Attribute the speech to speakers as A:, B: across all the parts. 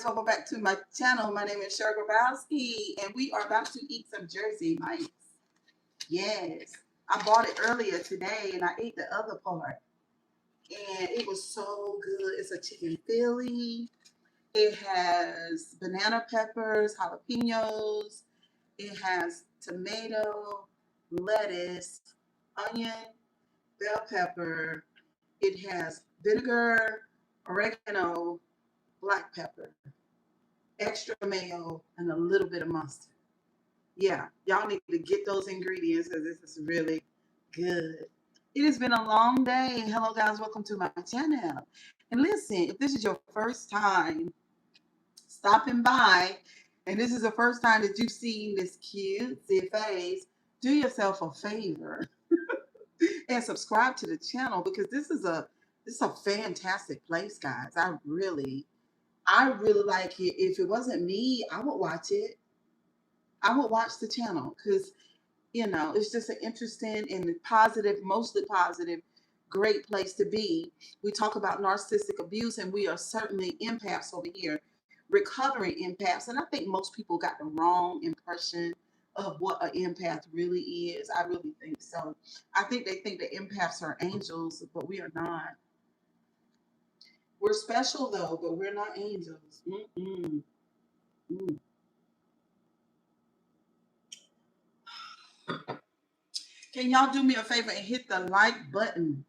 A: guys, welcome back to my channel. My name is Cheryl Grabowski, and we are about to eat some Jersey Mike's. Yes, I bought it earlier today, and I ate the other part, and it was so good. It's a chicken Philly. It has banana peppers, jalapenos. It has tomato, lettuce, onion, bell pepper. It has vinegar, oregano, black pepper, extra mayo, and a little bit of mustard. Yeah, y'all need to get those ingredients because this is really good. It has been a long day. Hello, guys. Welcome to my channel. And listen, if this is your first time stopping by, and this is the first time that you've seen this cutesy face, do yourself a favor and subscribe to the channel because this is a fantastic place, guys. I really like it. If it wasn't me, I would watch it. I would watch the channel because, it's just an interesting and positive, mostly positive, great place to be. We talk about narcissistic abuse, and we are certainly empaths over here, recovering empaths. And I think most people got the wrong impression of what an empath really is. I really think so. I think they think that empaths are angels, but we are not. We're special though, but we're not angels. Mm-mm. Mm. Can y'all do me a favor and hit the like button?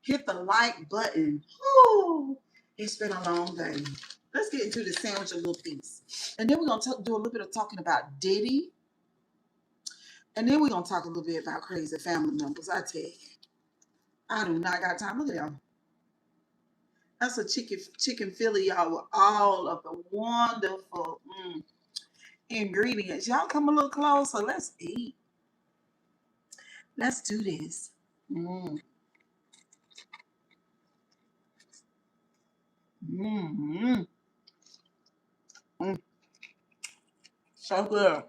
A: Hit the like button. Woo! It's been a long day. Let's get into the sandwich a little piece. And then we're going to do a little bit of talking about Diddy. And then we're going to talk a little bit about crazy family members. I tell you, I do not got time. Look at them. That's a chicken Philly, y'all, with all of the wonderful ingredients. Y'all come a little closer. Let's eat. Let's do this. Mm. Mm-hmm. Mm. So good.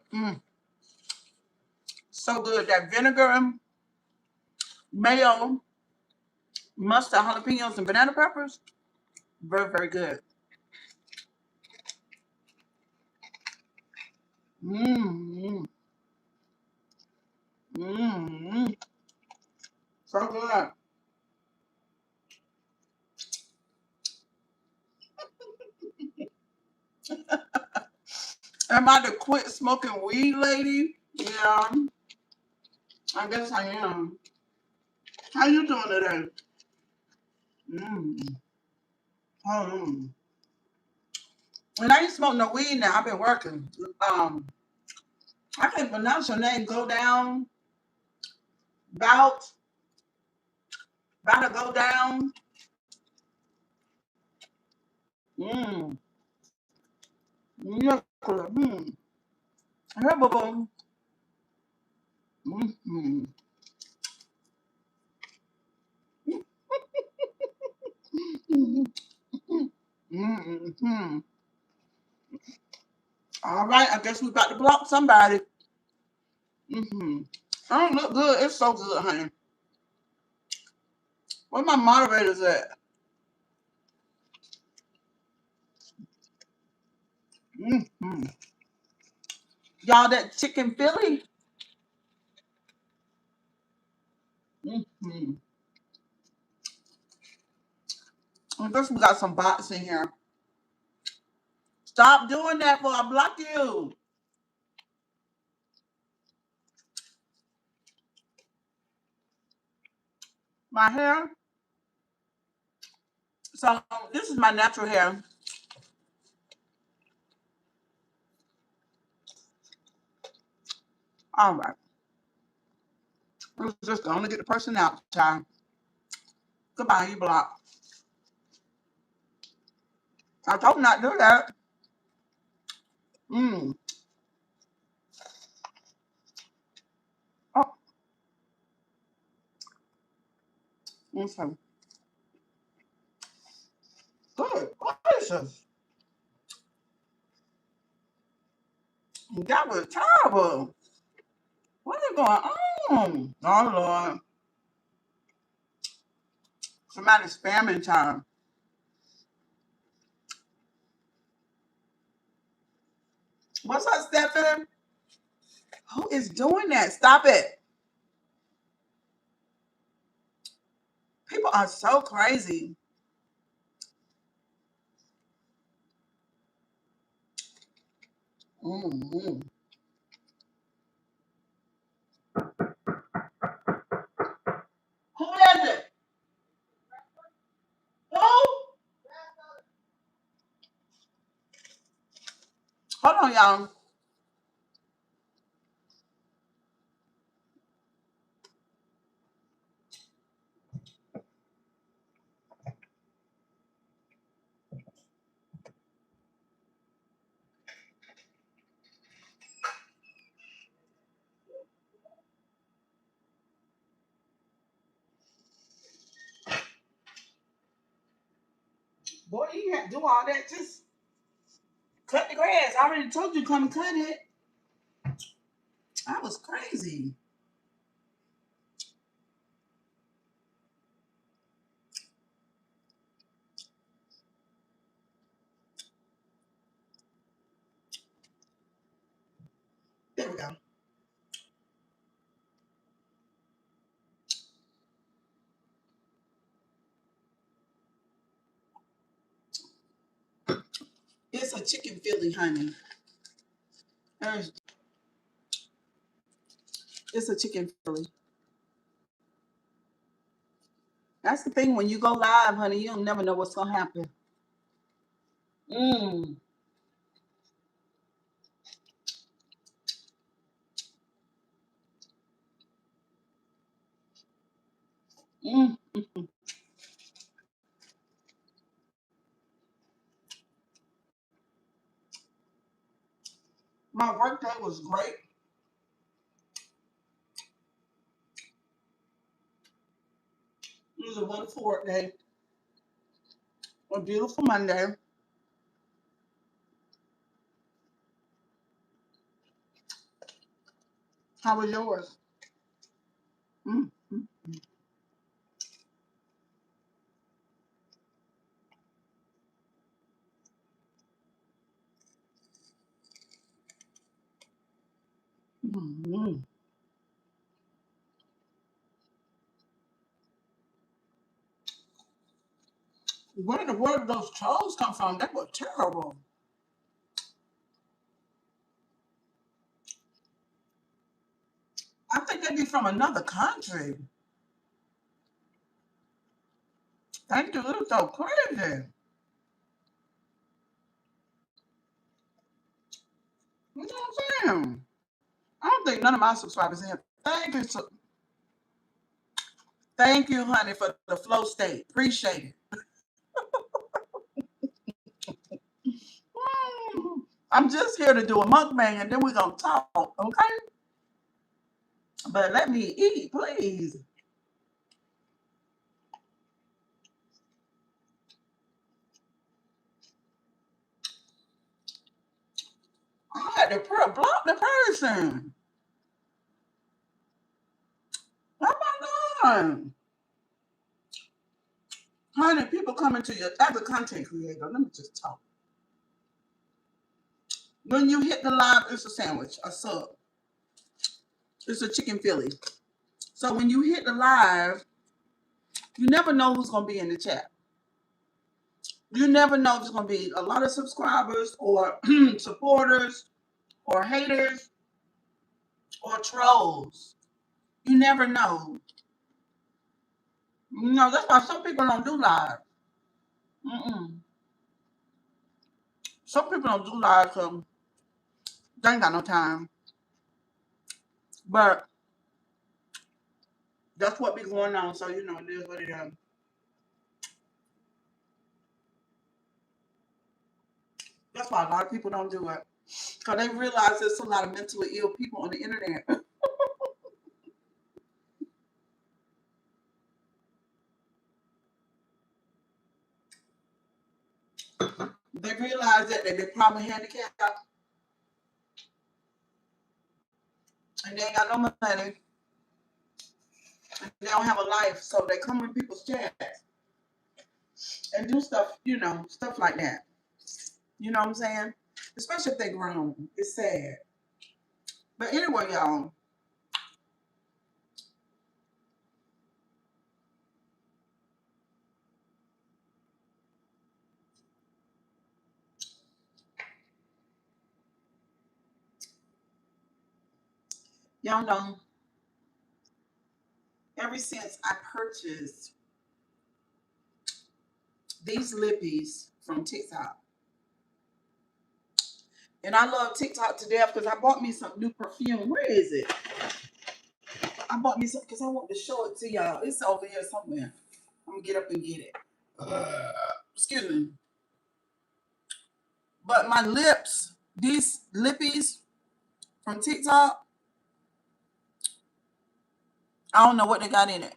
A: So good. That vinegar, mayo, mustard, jalapenos, and banana peppers. Very, very good. Mmm. Mmm. So good. Am I the quit smoking weed lady? Yeah, I guess I am. How you doing today? Mmm. Oh. And I ain't smoke no weed now. I've been working. I can't pronounce your name. Go down. Bout. About to go down. Mmm. Mmm. Herbal. Mmm. Mm-hmm. All right, I guess we about to block somebody. Mm-hmm. I don't look good. It's so good, honey. Where my moderators at? Mm-hmm. Y'all, that chicken Philly. Mm-hmm. I guess we got some bots in here. Stop doing that, before I block you. My hair. So this is my natural hair. All right. Let's just gonna get the person out, child. Goodbye, you block. I told him not to do that. Mm. Oh, okay. Good gracious. That was terrible. What is going on? Oh, Lord. Somebody's spamming time. What's up, Stephen? Who is doing that? Stop it. People are so crazy. Mm-hmm. Who is it? Who? Hold on, y'all. Boy, you can't do all that. Just cut the grass. I already told you come cut it. That was crazy. There we go. It's a chicken Philly, honey. There's- It's a chicken Philly. That's the thing. When you go live, honey, you'll never know what's gonna happen. Mm. Mm. My workday was great. It was a wonderful work day. A beautiful Monday. How was yours? Mm. Mm. Mm. Mm. Where in the world did those trolls come from? They were terrible. I think they'd be from another country. They do look so crazy. You know what I'm saying? I don't think none of my subscribers in. Thank you, thank you, honey, for the flow state. Appreciate it. Mm. I'm just here to do a mukbang and then we're gonna talk, okay? But let me eat, please. I had to block the person. Oh my God. Honey, people coming to you as a content creator. Let me just talk. When you hit the live, it's a sandwich, a sub. It's a chicken Philly. So when you hit the live, you never know who's gonna be in the chat. You never know if it's gonna be a lot of subscribers or supporters or haters or trolls. You never know. You know, that's why some people don't do live. Mm-mm. Some people don't do live because they ain't got no time. But that's what be going on. So, you know, it is what it is. That's why a lot of people don't do it. Because they realize there's a lot of mentally ill people on the internet. They realize that they're probably handicapped and they ain't got no money and they don't have a life. So they come in people's chats and do stuff, you know, stuff like that. You know what I'm saying? especially if they grown. It's sad. But anyway, y'all know, ever since I purchased these lippies from TikTok, and I love TikTok to death because I bought me some new perfume. Where is it? I bought me some because I want to show it to y'all. It's over here somewhere. I'm gonna get up and get it. Excuse me. But my lips, these lippies from TikTok, I don't know what they got in it.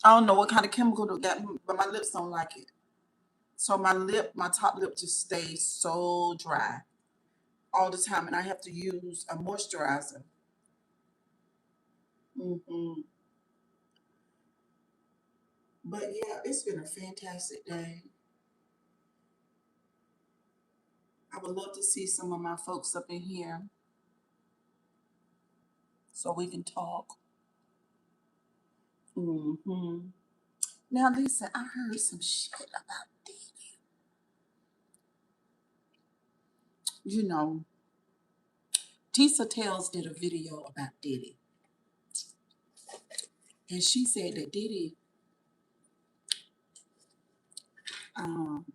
A: I don't know what kind of chemical they got, but my lips don't like it. So my top lip just stays so dry all the time, and I have to use a moisturizer. hmm But yeah, it's been a fantastic day. I would love to see some of my folks up in here so we can talk. hmm Now, listen, I heard some shit about Diddy. You know, Tisa Tells did a video about Diddy, and she said that Diddy, um,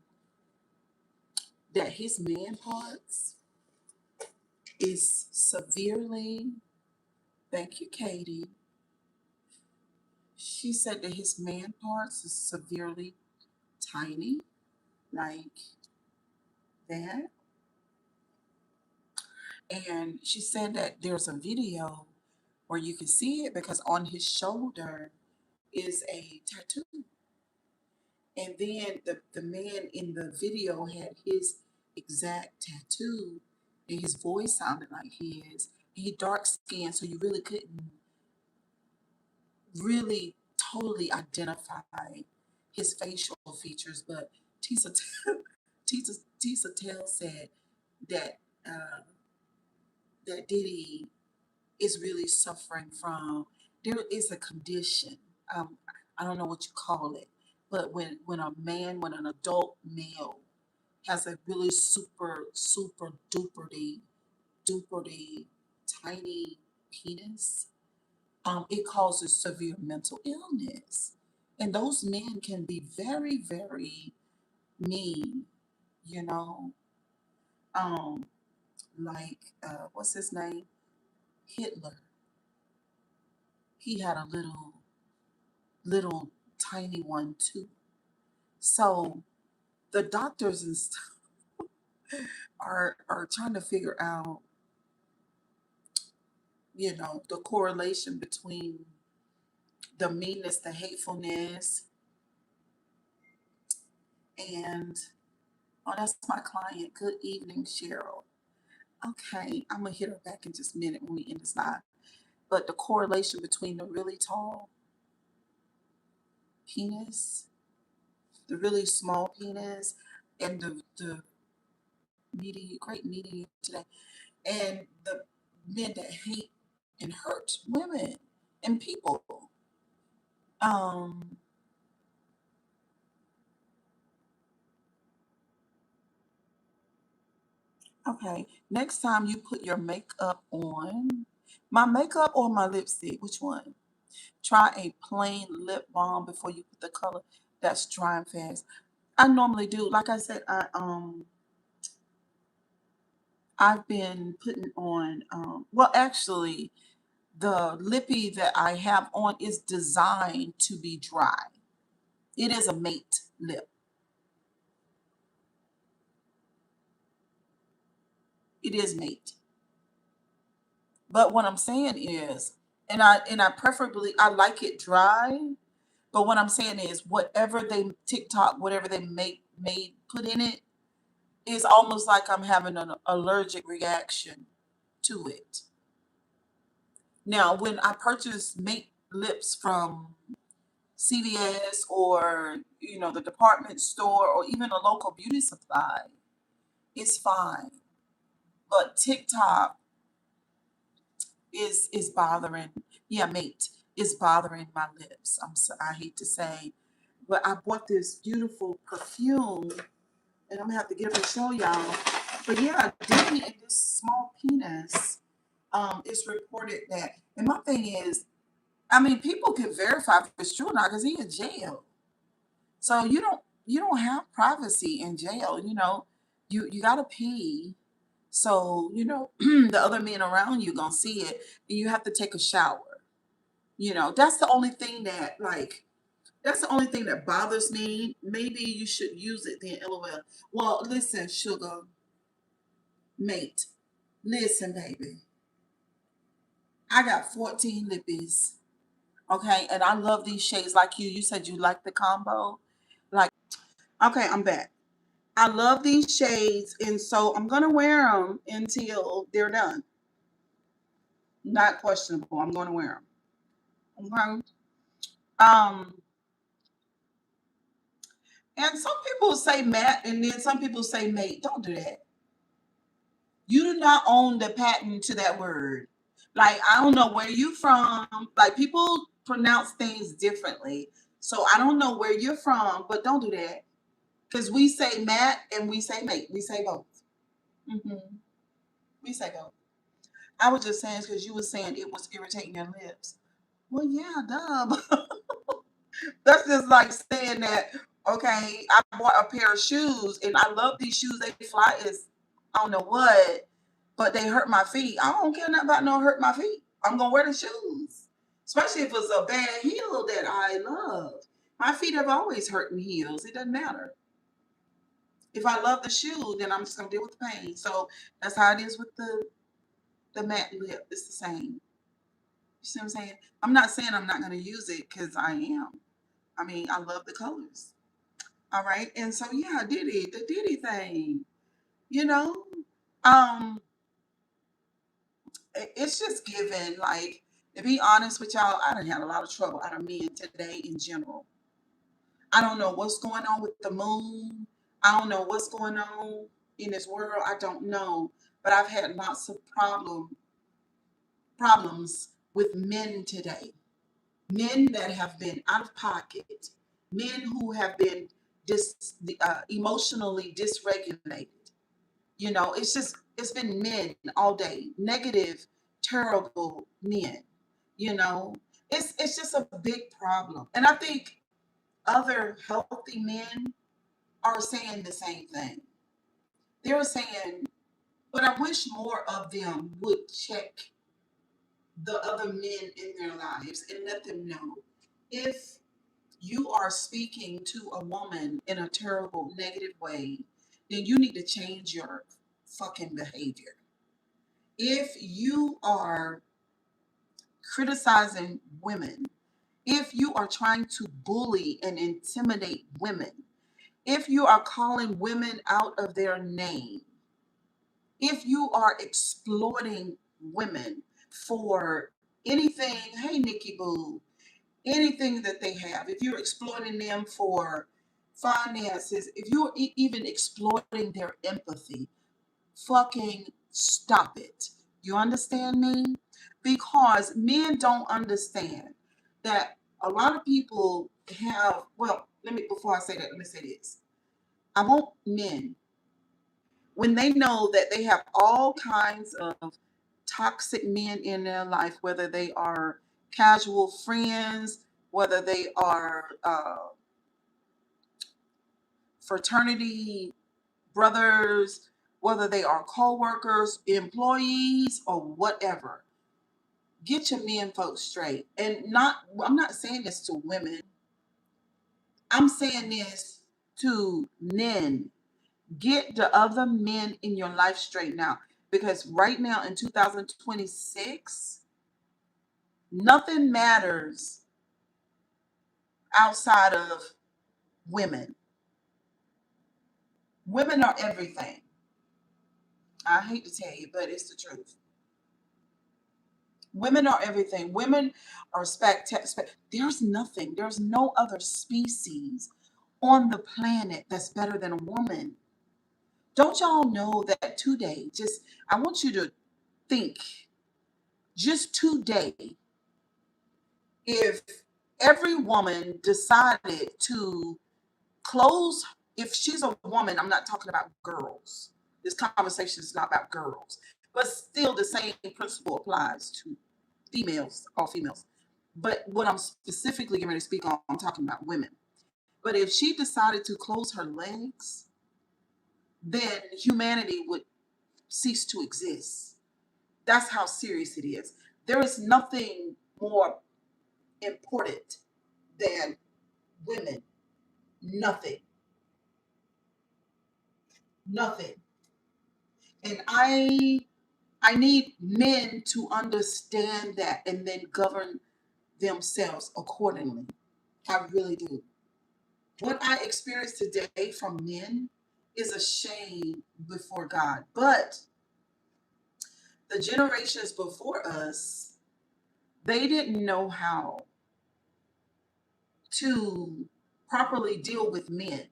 A: that his man parts is severely, thank you, Katie. She said that his man parts is severely tiny, like that. And she said that there's a video where you can see it because on his shoulder is a tattoo. And then the man in the video had his exact tattoo, and his voice sounded like his. He dark skinned, so you really couldn't really totally identify his facial features. But Tisa Tisa Tell said that that Diddy is really suffering from. There is a condition. Um, I don't know what you call it, but when an adult male has a really super duperty tiny penis, it causes severe mental illness, and those men can be very mean. You know, um, like what's his name? Hitler. He had a little tiny one too. So the doctors and stuff are trying to figure out, the correlation between the meanness, the hatefulness, and oh, that's my client. Good evening, Cheryl. Okay, I'm gonna hit her back in just a minute when we end this live. But the correlation between the really tall penis, the really small penis, and the meeting, great meeting you today, and the men that hate and hurt women and people. Um, okay. Next time you put your makeup on, my makeup or my lipstick, which one? Try a plain lip balm before you put the color that's drying fast. I normally do. Like I said, I've been putting on well actually the lippy that I have on is designed to be dry. It is a matte lip. It is matte. But what I'm saying is, and I preferably I like it dry, but what I'm saying is whatever they TikTok, whatever they made put in it is almost like I'm having an allergic reaction to it. Now, when I purchase make lips from CVS or the department store or even a local beauty supply, It's fine. But TikTok is bothering, yeah, mate, is bothering my lips. I hate to say, but I bought this beautiful perfume, and I'm gonna have to get up and show y'all. But yeah, Diddy and this small penis, it's reported that, and my thing is, I mean, people can verify if it's true or not because he in jail. So you don't have privacy in jail. You gotta pee. So the other men around you gonna see it, and you have to take a shower. That's the only thing that bothers me. Maybe you should use it then. LOL. Well, listen, sugar mate. Listen, baby. I got 14 lippies. Okay, and I love these shades like you. You said you like the combo. Okay, I'm back. I love these shades, and so I'm gonna wear them until they're done. Not questionable. I'm gonna wear them. Okay. Um, and some people say matte, and then some people say mate. Don't do that. You do not own the patent to that word. Like, I don't know where you from. Like, people pronounce things differently. So I don't know where you're from, but don't do that. Because we say Matt and we say mate. We say both. Hmm. We say both. I was just saying because you were saying it was irritating your lips. Well, yeah, duh. That's just like saying that, okay, I bought a pair of shoes and I love these shoes. They fly as I don't know what, but they hurt my feet. I don't care nothing about no hurt my feet. I'm gonna wear the shoes. Especially if it's a bad heel that I love. My feet have always hurt in heels. It doesn't matter. If I love the shoe, then I'm just gonna deal with the pain. So that's how it is with the matte lip. It's the same. You see what I'm saying? I'm not saying I'm not gonna use it because I am. I mean, I love the colors. All right. And so yeah, the Diddy thing, you know, um, it's just given, like, to be honest with y'all, I done had a lot of trouble out of men today in general. I don't know what's going on with the moon. I don't know what's going on in this world. I don't know. But I've had lots of problems with men today. Men that have been out of pocket, men who have been emotionally dysregulated. It's been men all day, negative, terrible men. You know, it's just a big problem, and I think other healthy men are saying the same thing. They're saying, but I wish more of them would check the other men in their lives and let them know if you are speaking to a woman in a terrible, negative way, then you need to change your fucking behavior. If you are criticizing women, if you are trying to bully and intimidate women, if you are calling women out of their name, if you are exploiting women for anything, hey, Nikki Boo, anything that they have, if you're exploiting them for finances, if you're even exploiting their empathy, fucking stop it. You understand me? Because men don't understand that a lot of people have, well, before I say that, let me say this. I want men, when they know that they have all kinds of toxic men in their life, whether they are casual friends, whether they are fraternity brothers, whether they are co-workers, employees, or whatever. Get your men folks straight. I'm not saying this to women. I'm saying this to men. Get the other men in your life straight now. Because right now in 2026, nothing matters outside of women. Women are everything. I hate to tell you, but it's the truth. Women are everything. Women are spectacular. There's no other species on the planet that's better than a woman. Don't y'all know that today, just I want you to think, just today, if every woman decided to close, if she's a woman, I'm not talking about girls. This conversation is not about girls, but still the same principle applies to females, all females. But what I'm specifically going to speak on, I'm talking about women. But if she decided to close her legs, then humanity would cease to exist. That's how serious it is. There is nothing more important than women. Nothing. Nothing. And I need men to understand that and then govern themselves accordingly. I really do. What I experienced today from men is a shame before God. But the generations before us, they didn't know how to properly deal with men.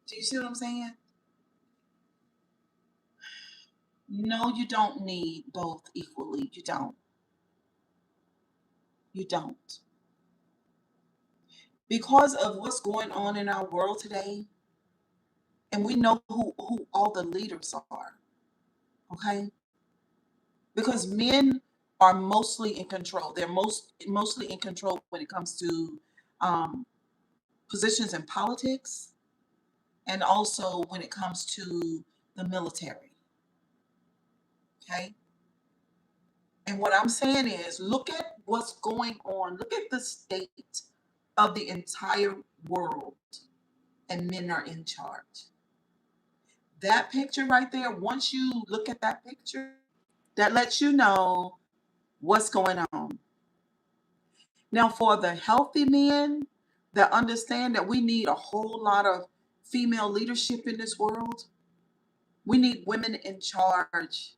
A: Do you see what I'm saying? No, you don't need both equally. You don't. You don't. Because of what's going on in our world today, and we know who all the leaders are, okay? Because men are mostly in control. They're mostly in control when it comes to um, positions in politics and also when it comes to the military, okay? And what I'm saying is, look at what's going on. Look at the state of the entire world, and men are in charge. That picture right there, once you look at that picture, that lets you know what's going on. Now, for the healthy men that understand that we need a whole lot of female leadership in this world, we need women in charge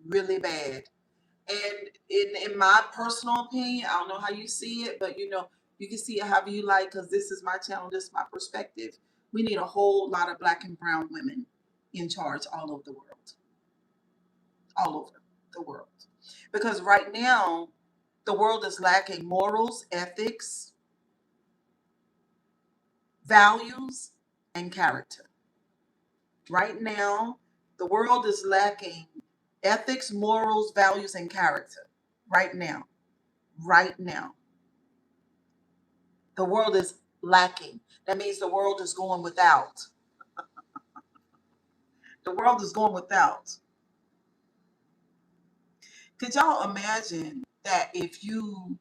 A: really bad. And in my personal opinion, I don't know how you see it, but you can see it however you like, because this is my channel, this is my perspective. We need a whole lot of black and brown women in charge all over the world. All over the world. Because right now, the world is lacking morals, ethics, values, and character. Right now, the world is lacking ethics, morals, values, and character. Right now. Right now. The world is lacking. That means the world is going without. The world is going without. Could y'all imagine that if you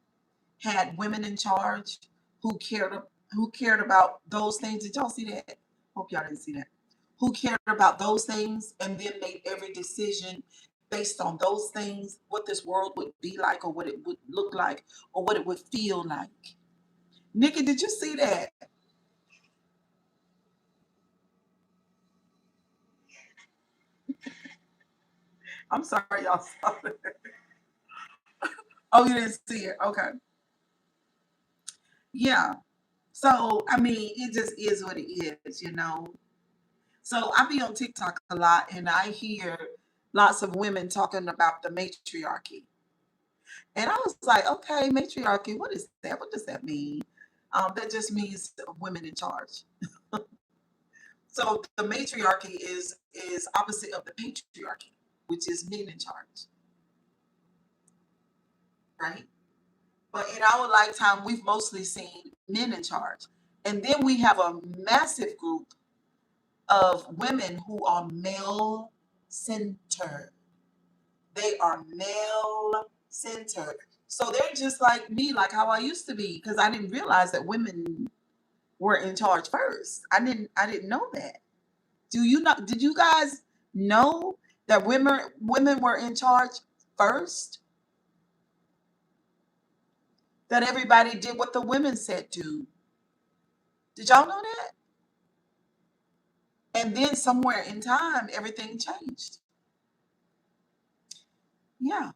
A: had women in charge who cared about those things? Did y'all see that? Hope y'all didn't see that. Who cared about those things and then made every decision based on those things, what this world would be like or what it would look like or what it would feel like. Nikki, did you see that? I'm sorry, y'all saw it. Oh, you didn't see it. Okay. Yeah. So, I mean, it just is what it is. So, I be on TikTok a lot and I hear lots of women talking about the matriarchy. And I was like, okay, matriarchy, what is that? What does that mean? That just means women in charge. So, the matriarchy is opposite of the patriarchy, which is men in charge, right? But in our lifetime, we've mostly seen men in charge. And then we have a massive group of women who are male centered. They are male centered. So they're just like me, like how I used to be, because I didn't realize that women were in charge first. I didn't know that. Do you not did you guys know that women were in charge first? That everybody did what the women said to. Did y'all know that? And then somewhere in time, everything changed. Yeah,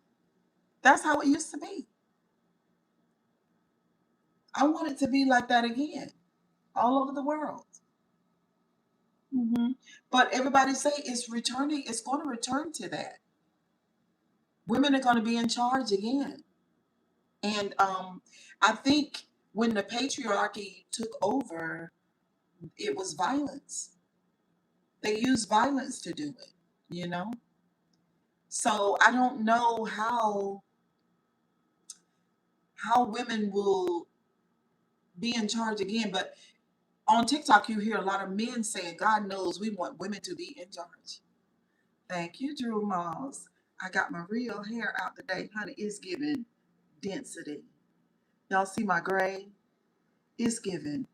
A: that's how it used to be. I want it to be like that again, all over the world. Hmm. But everybody say it's returning. It's going to return to that. Women are going to be in charge again. And I think when the patriarchy took over, it was violence. They used violence to do it, you know? So I don't know how women will be in charge again. But on TikTok, you hear a lot of men saying, God knows we want women to be in charge. Thank you, Drew Miles. I got my real hair out today. Honey, it's giving density. Y'all see my gray? It's giving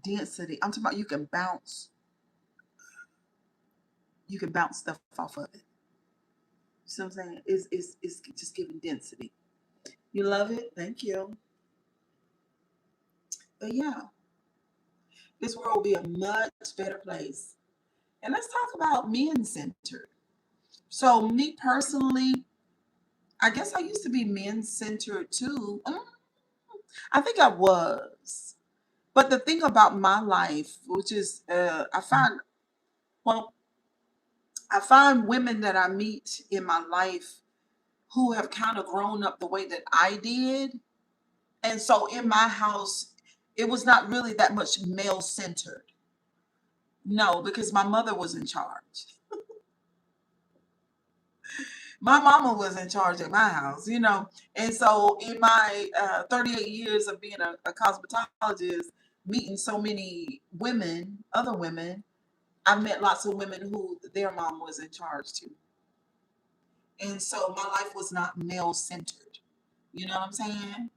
A: density. I'm talking about you can bounce stuff off of it. See what I'm saying? It's just giving density. You love it? Thank you. But yeah, this world will be a much better place. And let's talk about men centered. So, me personally, I guess I used to be men centered too. I think I was. But the thing about my life, which is, well, I find women that I meet in my life who have kind of grown up the way that I did. And so in my house, it was not really that much male centered. No, because my mother was in charge. My mama was in charge at my house. And so in my 38 years of being a cosmetologist, meeting so many women, other women, I've met lots of women who their mom was in charge too. And so my life was not male centered. You know what I'm saying?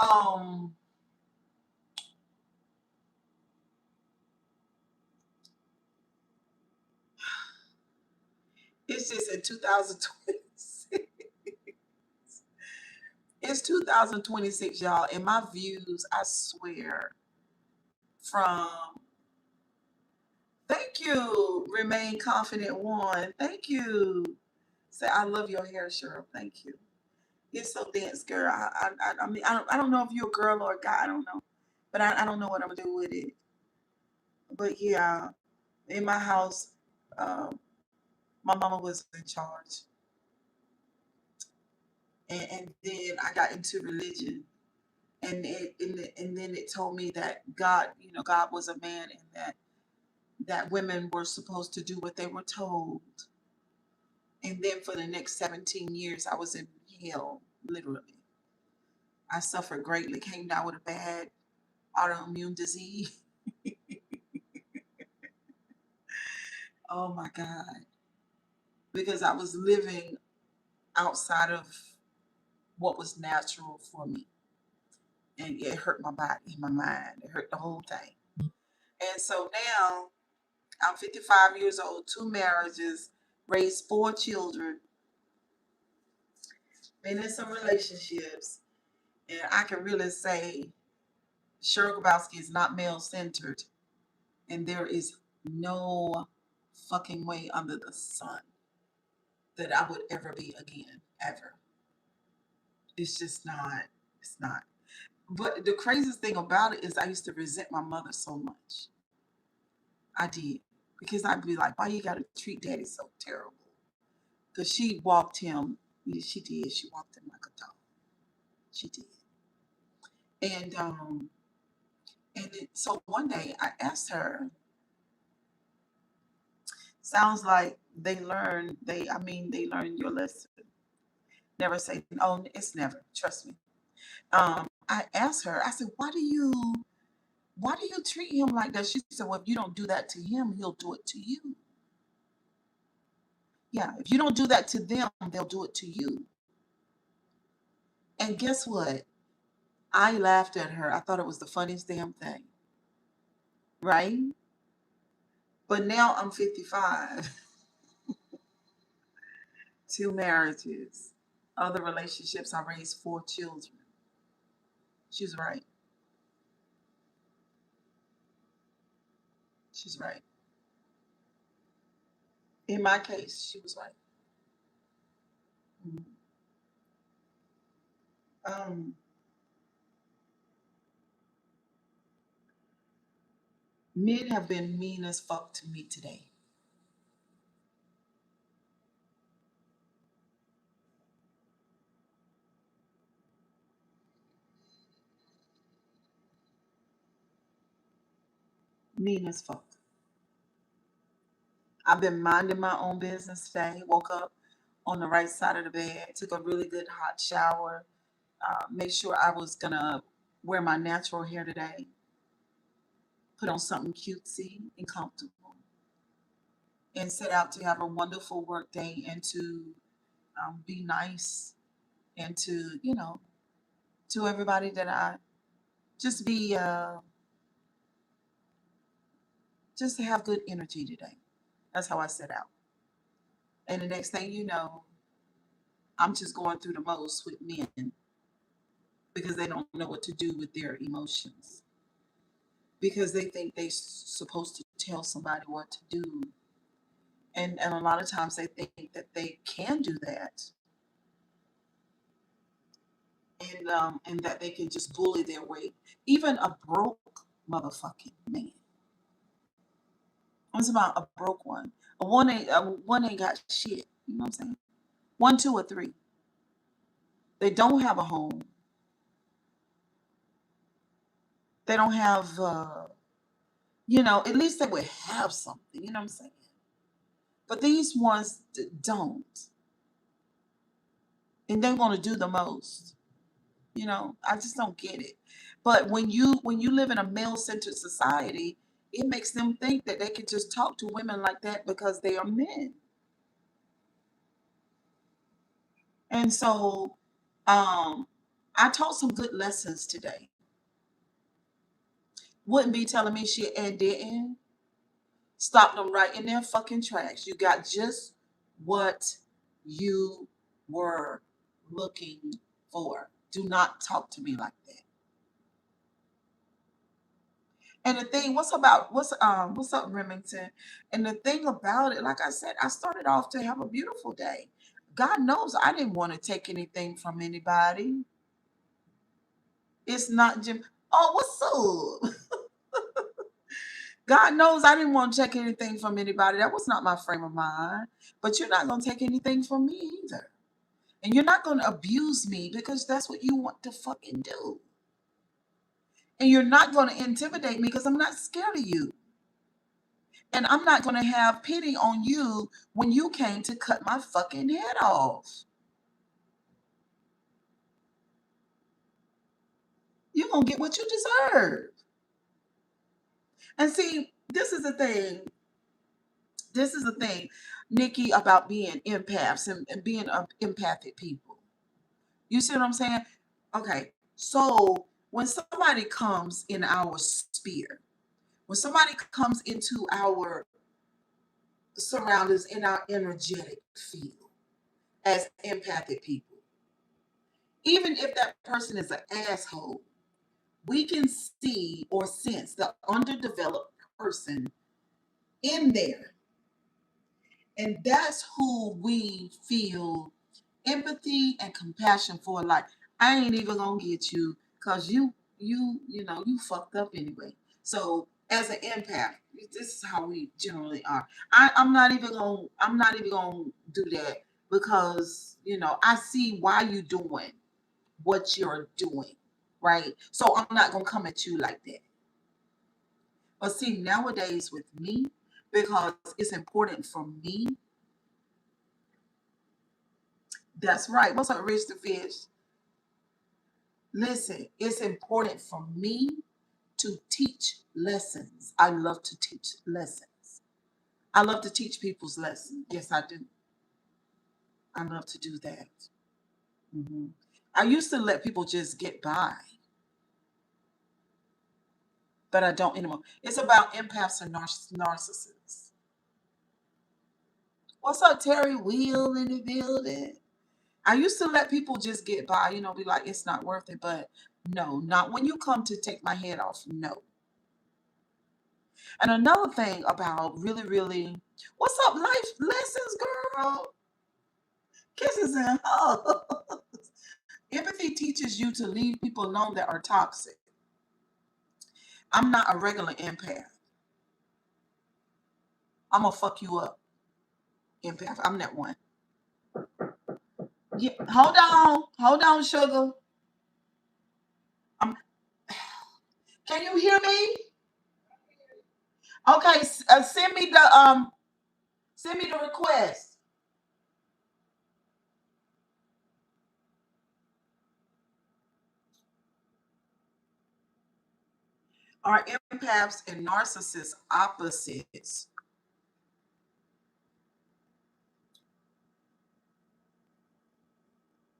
A: Um, it's just in 2026. It's 2026, y'all, and my views, I swear, from thank you, remain confident one. Thank you. Say I love your hair, Cheryl. Thank you. It's so dense, girl. I mean, I don't know if you're a girl or a guy. I don't know, but I don't know what I'm gonna do with it. But yeah, in my house, um, my mama was in charge, and then I got into religion, and then it told me that God was a man, and that women were supposed to do what they were told. And then for the next 17 years, I was in hell, literally. I suffered greatly, came down with a bad autoimmune disease. Oh my God. Because I was living outside of what was natural for me. And it hurt my body, my mind. It hurt the whole thing. And so now I'm 55 years old, two marriages, raised four children, been in some relationships, and I can really say Cheryl Grabowski is not male centered, and there is no fucking way under the sun that I would ever be again, ever. It's just not. It's not. But the craziest thing about it is I used to resent my mother so much. I did. Because I'd be like, why you gotta treat daddy so terrible? Because she walked him. Yeah, she did. She walked him like a dog. She did. And one day I asked her, sounds like they learn your lesson. Never say, oh, it's never. Trust me. I asked her, I said, why do you treat him like that? She said, well, if you don't do that to him, he'll do it to you. Yeah, if you don't do that to them, they'll do it to you. And guess what? I laughed at her. I thought it was the funniest damn thing. Right? But now I'm 55, two marriages, other relationships. I raised four children. She's right. She's right. In my case, she was right. Mhm. Um, Men have been mean as fuck to me today. Mean as fuck. I've been minding my own business today. Woke up on the right side of the bed, took a really good hot shower, made sure I was gonna wear my natural hair today, put on something cutesy and comfortable, and set out to have a wonderful work day and to be nice and to, to everybody that I just be, just to have good energy today. That's how I set out. And the next thing you know, I'm just going through the most with men because they don't know what to do with their emotions because they think they're supposed to tell somebody what to do. And a lot of times they think that they can do that and that they can just bully their way. Even a broke motherfucking man. I'm talking about a broke one. A one ain't got shit. You know what I'm saying? One, two, or three. They don't have a home. They don't have, at least they would have something. You know what I'm saying? But these ones don't, and they want to do the most. I just don't get it. But when you live in a male-centered society, it makes them think that they can just talk to women like that because they are men. And so, I taught some good lessons today. Wouldn't be telling me shit and didn't. Stop them right in their fucking tracks. You got just what you were looking for. Do not talk to me like that. And the thing, what's up, Remington? And the thing about it, like I said, I started off to have a beautiful day. God knows I didn't want to take anything from anybody. It's not Jim. Oh, what's up? God knows I didn't want to take anything from anybody. That was not my frame of mind. But you're not gonna take anything from me either. And you're not gonna abuse me because that's what you want to fucking do. And you're not gonna intimidate me because I'm not scared of you. And I'm not going to have pity on you when you came to cut my fucking head off. You're going to get what you deserve. And see, this is the thing. This is the thing, Nikki, about being empaths and being empathic people. You see what I'm saying? Okay. So when somebody comes in our sphere, when somebody comes into our surroundings in our energetic field as empathic people, even if that person is an asshole, we can see or sense the underdeveloped person in there. And that's who we feel empathy and compassion for. Like, I ain't even gonna get you because you fucked up anyway. So as an empath, this is how we generally are. I'm not even gonna do that because I see why you doing what you're doing, right? So I'm not gonna come at you like that. But see, nowadays with me, because it's important for me, that's right. What's up, Rich the Fish? Listen, it's important for me to teach lessons. I love to teach lessons. I love to teach people's lessons. Yes, I do. I love to do that. Mhm. I used to let people just get by, but I don't anymore. It's about empaths and narcissists. What's up, Terry Wheel in the building? I used to let people just get by, be like, it's not worth it. But no, not when you come to take my head off. No. And another thing about really, really, what's up, life lessons, girl? Kisses and hugs. Empathy teaches you to leave people alone that are toxic. I'm not a regular empath. I'm gonna fuck you up. Empath. I'm that one. Yeah, hold on, sugar. I'm, can you hear me? Okay, send me the request. Are empaths and narcissists opposites?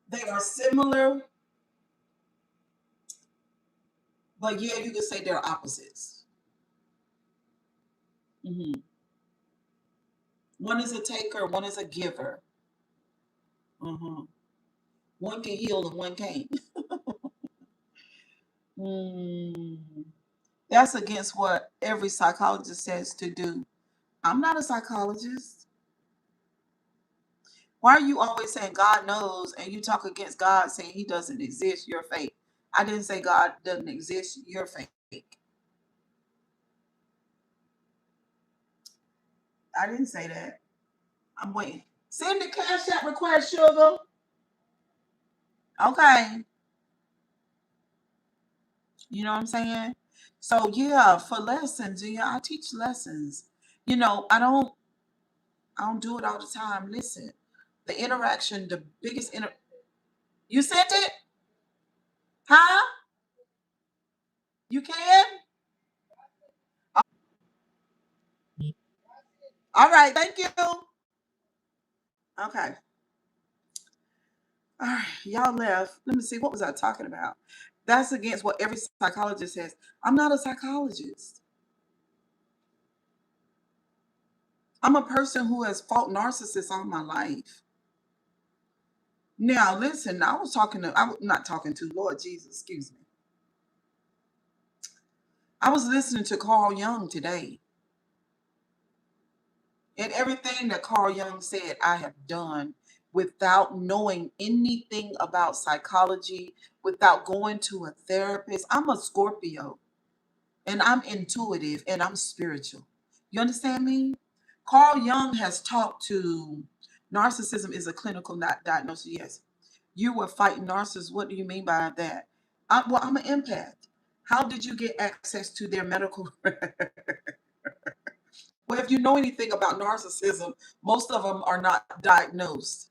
A: They are similar, but yeah, you could say they're opposites. Mhm. One is a taker, one is a giver. Mhm. One can heal and one can't. Mm. That's against what every psychologist says to do. I'm not a psychologist. Why are you always saying God knows and you talk against God saying he doesn't exist? You're fake. I didn't say God doesn't exist. You're fake. I didn't say that. I'm waiting. Send the cash app request, sugar. Okay. You know what I'm saying? So yeah, for lessons, yeah, I teach lessons. I don't do it all the time. Listen, the interaction, the biggest you sent it? Huh? You can? All right, thank you. Okay. All right, y'all left. Let me see. What was I talking about? That's against what every psychologist says. I'm not a psychologist. I'm a person who has fought narcissists all my life. Now, listen, I was not talking to Lord Jesus, excuse me. I was listening to Carl Jung today, and everything that Carl Jung said, I have done without knowing anything about psychology, without going to a therapist. I'm a Scorpio. And I'm intuitive and I'm spiritual. You understand me? Carl Jung has talked to narcissism is a clinical not diagnosis. Yes. You were fighting narcissists. What do you mean by that? I'm an empath. How did you get access to their medical? Well, if you know anything about narcissism, most of them are not diagnosed.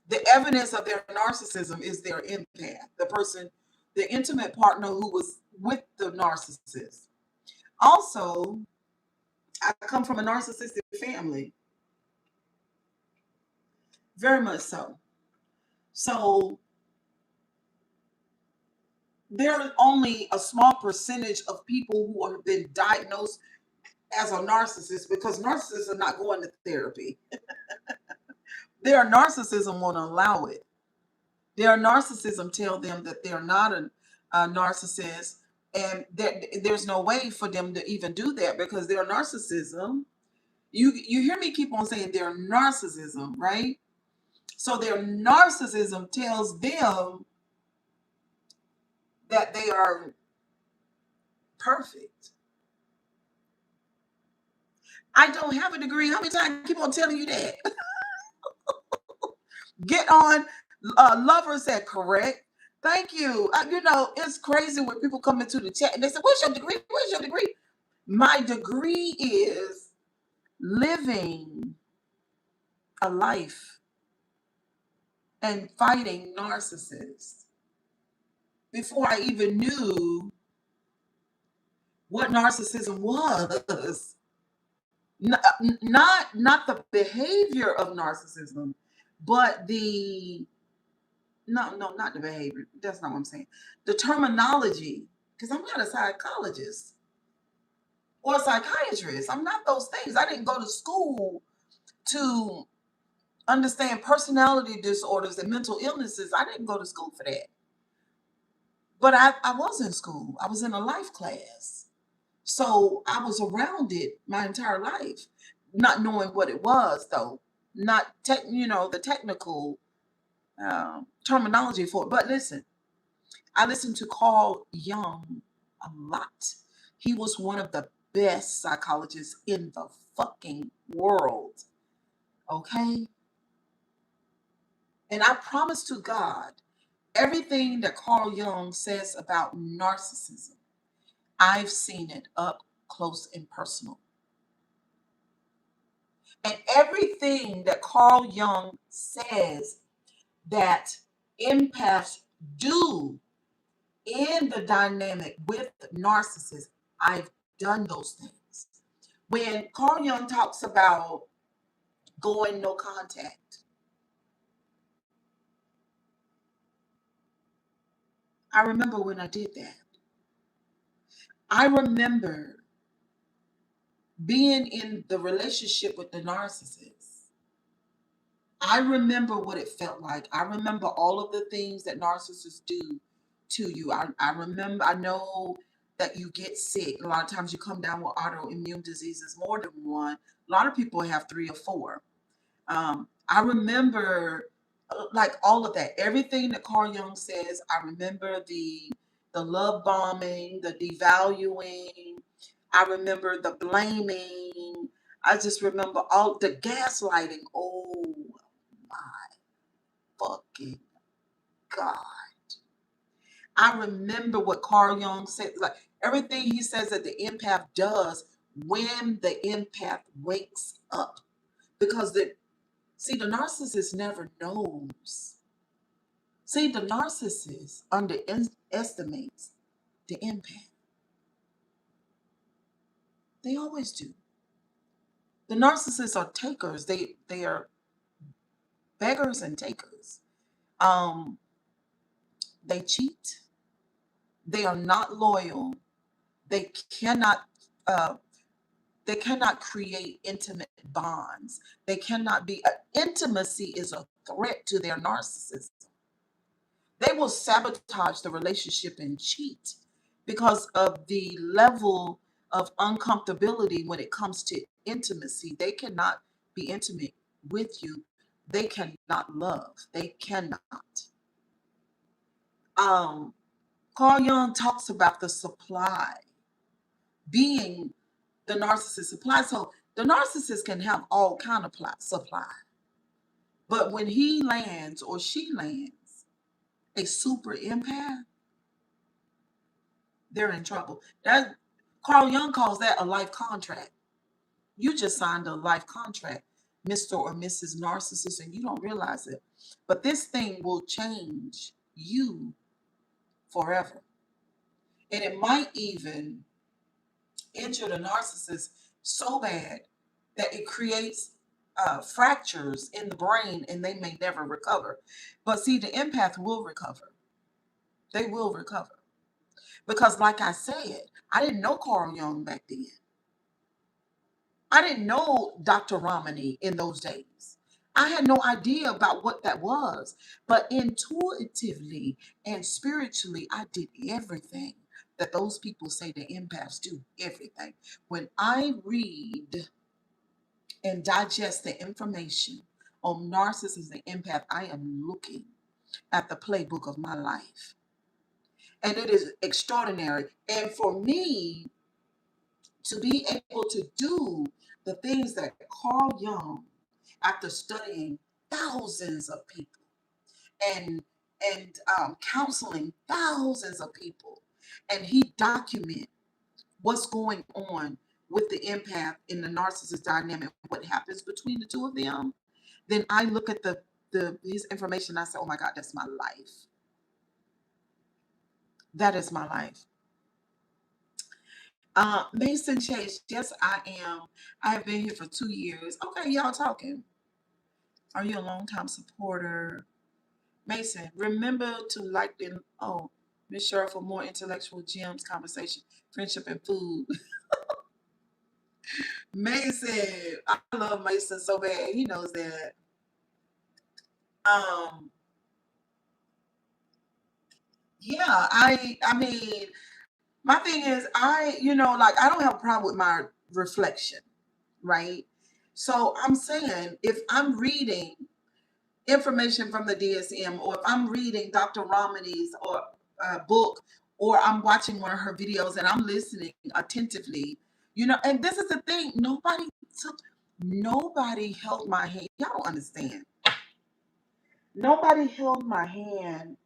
A: The evidence of their narcissism is their empath, the person, the intimate partner who was with the narcissist. Also, I come from a narcissistic family, very much so. So there are only a small percentage of people who have been diagnosed as a narcissist because narcissists are not going to therapy. Their narcissism won't allow it. Their narcissism tell them that they're not a narcissist, and there's no way for them to even do that because their narcissism. You hear me keep on saying their narcissism, right? So their narcissism tells them that they are perfect. I don't have a degree. How many times I keep on telling you that? Get on. Lover said correct. Thank you. It's crazy when people come into the chat and they say, "What's your degree? What's your degree?" My degree is living a life and fighting narcissists before I even knew what narcissism was. Not the behavior of narcissism, but the no, not the behavior. That's not what I'm saying. The terminology, because I'm not a psychologist or a psychiatrist. I'm not those things. I didn't go to school to understand personality disorders and mental illnesses. I didn't go to school for that. But I was in school. I was in a life class. So I was around it my entire life, not knowing what it was though, not the technical terminology for it. But listen, I listened to Carl Jung a lot. He was one of the best psychologists in the fucking world. Okay? And I promise to God, everything that Carl Jung says about narcissism, I've seen it up close and personal. And everything that Carl Jung says that empaths do in the dynamic with narcissists, I've done those things. When Carl Jung talks about going no contact, I remember when I did that. I remember being in the relationship with the narcissist. I remember what it felt like. I remember all of the things that narcissists do to you. I remember, I know that you get sick. A lot of times you come down with autoimmune diseases, more than one. A lot of people have 3 or 4. I remember like all of that. Everything that Carl Jung says, I remember the love bombing, the devaluing. I remember the blaming. I just remember all the gaslighting. Oh my fucking God. I remember what Carl Jung said, like everything he says that the empath does when the empath wakes up. Because the narcissist never knows. See, the narcissist underestimates the empath. They always do. The narcissists are takers. They are beggars and takers. Um, they cheat. They are not loyal. They cannot uh, they cannot create intimate bonds. They cannot be intimacy is a threat to their narcissism. They will sabotage the relationship and cheat because of the level of uncomfortability when it comes to intimacy. They cannot be intimate with you. They cannot love. They cannot. Um, Carl Jung talks about the supply being the narcissist supply. So the narcissist can have all kind of supply, but when he lands or she lands a super empath, they're in trouble. That Carl Jung calls that a life contract. You just signed a life contract, Mr. or Mrs. Narcissist, and you don't realize it. But this thing will change you forever. And it might even injure the narcissist so bad that it creates fractures in the brain and they may never recover. But see, the empath will recover. They will recover. Because, like I said, I didn't know Carl Jung back then. I didn't know Dr. Romani in those days. I had no idea about what that was. But intuitively and spiritually, I did everything that those people say the empaths do. Everything. When I read and digest the information on narcissism and empath, I am looking at the playbook of my life. And it is extraordinary. And for me to be able to do the things that Carl Jung, after studying thousands of people and counseling thousands of people, and he document what's going on with the empath in the narcissist dynamic, what happens between the two of them, then I look at the his information. I say, oh my God, that's my life. That is my life. Mason Chase, yes, I am. I have been here for 2 years. Okay, y'all talking. Are you a long-time supporter? Mason, remember to like the Miss Cheryl for more intellectual gems, conversation, friendship, and food. Mason, I love Mason so bad. He knows that. Um, yeah, I mean, my thing is like I don't have a problem with my reflection, right? So I'm saying if I'm reading information from the DSM, or if I'm reading Dr. Romani's book, or I'm watching one of her videos and I'm listening attentively And this is the thing. Nobody held my hand. Y'all don't understand. Nobody held my hand.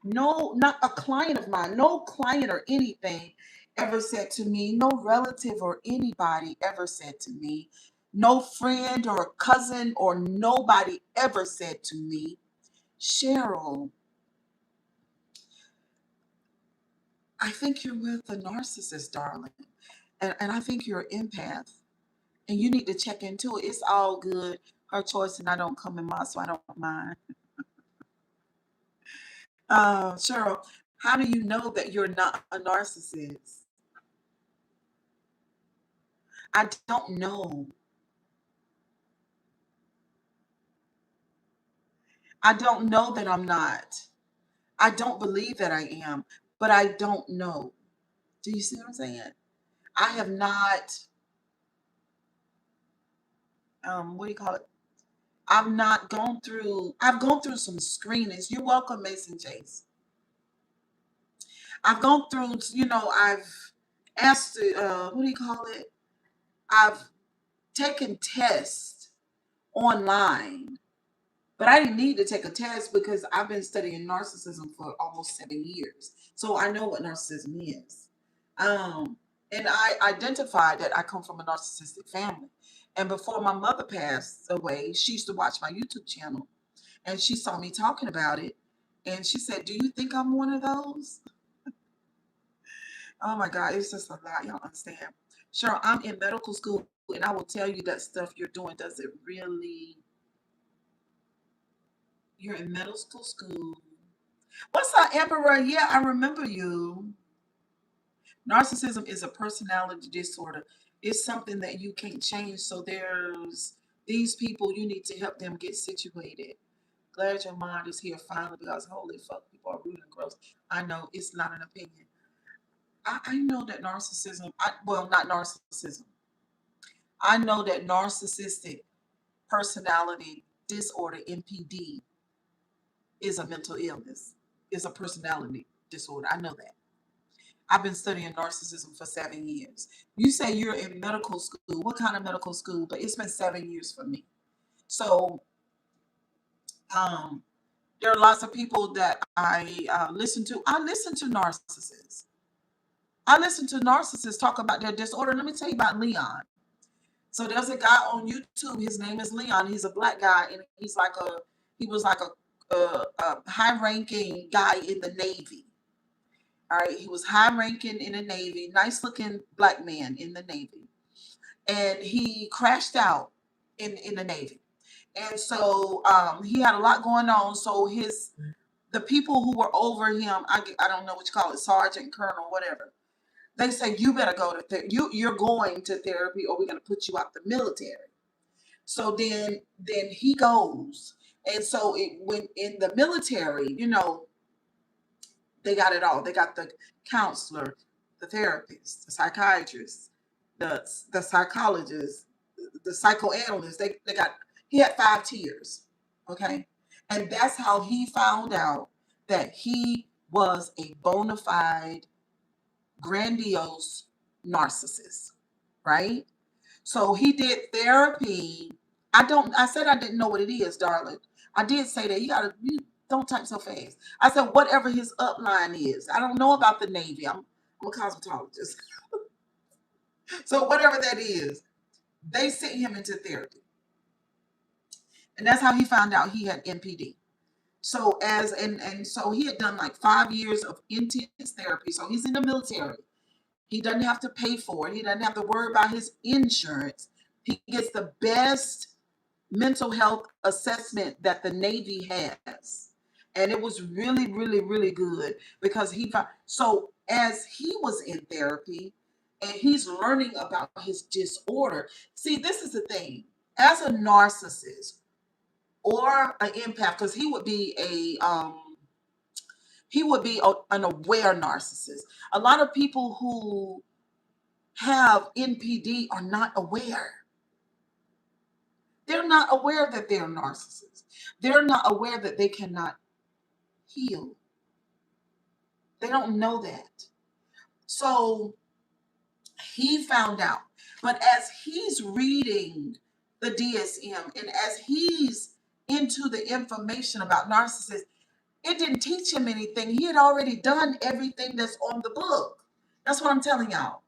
A: No, not a client of mine. No client or anything ever said to me, no relative or anybody ever said to me, no friend or cousin or nobody ever said to me, Cheryl, I think you're with a narcissist, darling. And I think you're an empath. And you need to check into it. It's all good. Her choice, and I don't come in mine, so I don't mind. Cheryl, how do you know that you're not a narcissist? I don't know. I don't know that I'm not. I don't believe that I am, but I don't know. Do you see what I'm saying? I have not, what do you call it? I've gone through some screenings. You're welcome, Mason Chase. I've gone through, I've asked, what do you call it? I've taken tests online, but I didn't need to take a test because I've been studying narcissism for almost 7 years. So I know what narcissism is. Um, and I identified that I come from a narcissistic family. And before my mother passed away, she used to watch my YouTube channel and she saw me talking about it. And she said, "Do you think I'm one of those?" Oh my God, it's just a lot. Y'all understand. Sure, I'm in medical school and I will tell you that stuff you're doing doesn't really, you're in medical school. What's up, Emperor? Yeah, I remember you. Narcissism is a personality disorder. It's something that you can't change. So there's these people, you need to help them get situated. Glad your mind is here finally because holy fuck, people are rude and gross. I know it's not an opinion. I know that well, not narcissism. I know that narcissistic personality disorder, NPD, is a mental illness, is a personality disorder. I know that. I've been studying narcissism for 7 years. You say you're in medical school. What kind of medical school? But it's been 7 years for me. So um, there are lots of people that I listen to. I listen to narcissists. I listen to narcissists talk about their disorder. Let me tell you about Leon. So there's a guy on YouTube. His name is Leon. He's a black guy, and he was like a high-ranking guy in the Navy. All right, he was high-ranking in the Navy, nice-looking black man in the Navy, and he crashed out in the Navy. And so he had a lot going on. So the people who were over him, I don't know what you call it, sergeant, colonel, whatever. They say you better go to you're going to therapy, or we're going to put you out the military. So then he goes, and so when in the military, they got it all. They got the counselor, the therapist, the psychiatrist, the psychologist, the psychoanalyst. They got he had 5 tiers. Okay. And that's how he found out that he was a bona fide, grandiose narcissist. Right? So he did therapy. I said I didn't know what it is, darling. I did say that. You don't type so fast. I said whatever his upline is. I don't know about the Navy. I'm a cosmetologist. So whatever that is, they sent him into therapy. And that's how he found out he had NPD. So and so he had done like 5 years of intense therapy. So he's in the military. He doesn't have to pay for it. He doesn't have to worry about his insurance. He gets the best mental health assessment that the Navy has. And it was really, really, really good because he found, so as he was in therapy and he's learning about his disorder. See, this is the thing. As a narcissist or an empath, because he would be an aware narcissist. A lot of people who have NPD are not aware. They're not aware that they're narcissists. They're not aware that they cannot heal. They don't know that. So He found out. But as he's reading the DSM and as he's into the information about narcissists, it didn't teach him anything. He had already done everything that's on the book. That's what I'm telling y'all.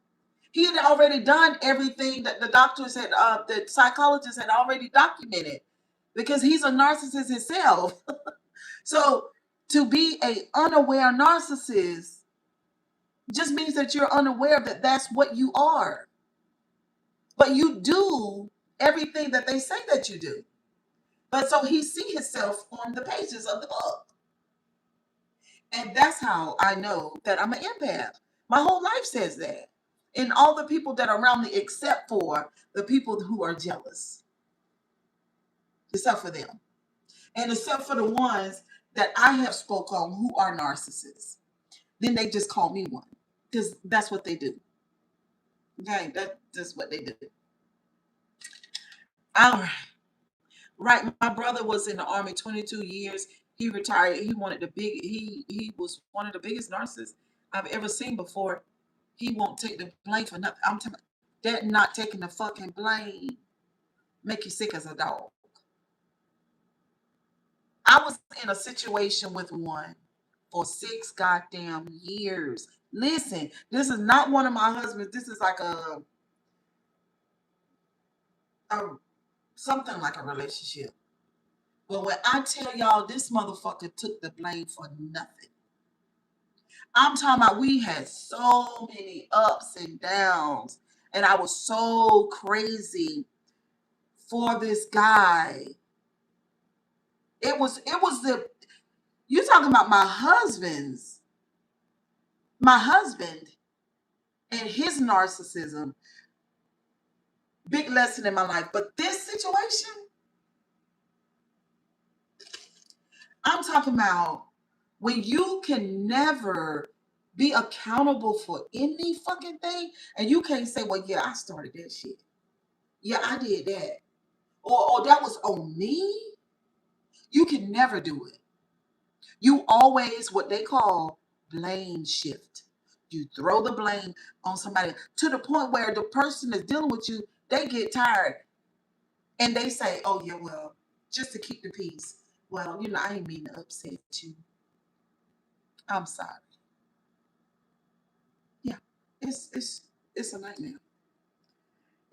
A: He had already done everything that the doctors had, the psychologists had already documented, because he's a narcissist himself. So to be a unaware narcissist just means that you're unaware that that's what you are. But you do everything that they say that you do. But so he see himself on the pages of the book. And that's how I know that I'm an empath. My whole life says that. And all the people that are around me, except for the people who are jealous, except for them. And except for the ones that I have spoke on who are narcissists. Then they just call me one. Because that's what they do. Okay, that's what they do. All right. Right. My brother was in the army 22 years. He retired. He wanted he was one of the biggest narcissists I've ever seen before. He won't take the blame for nothing. I'm telling you, that not taking the fucking blame make you sick as a dog. I was in a situation with one for 6 goddamn years. Listen, this is not one of my husbands. This is like a something like a relationship. But when I tell y'all, this motherfucker took the blame for nothing. I'm talking about we had so many ups and downs, and I was so crazy for this guy. It was the you talking about my husband and his narcissism, big lesson in my life. But this situation, I'm talking about when you can never be accountable for any fucking thing, and you can't say, well, yeah, I started that shit. Yeah, I did that. Or that was on me. You can never do it. You always, what they call, blame shift. You throw the blame on somebody to the point where the person that's dealing with you, they get tired and they say, oh, yeah, well, just to keep the peace. Well, I didn't mean to upset you. I'm sorry. Yeah, it's a nightmare.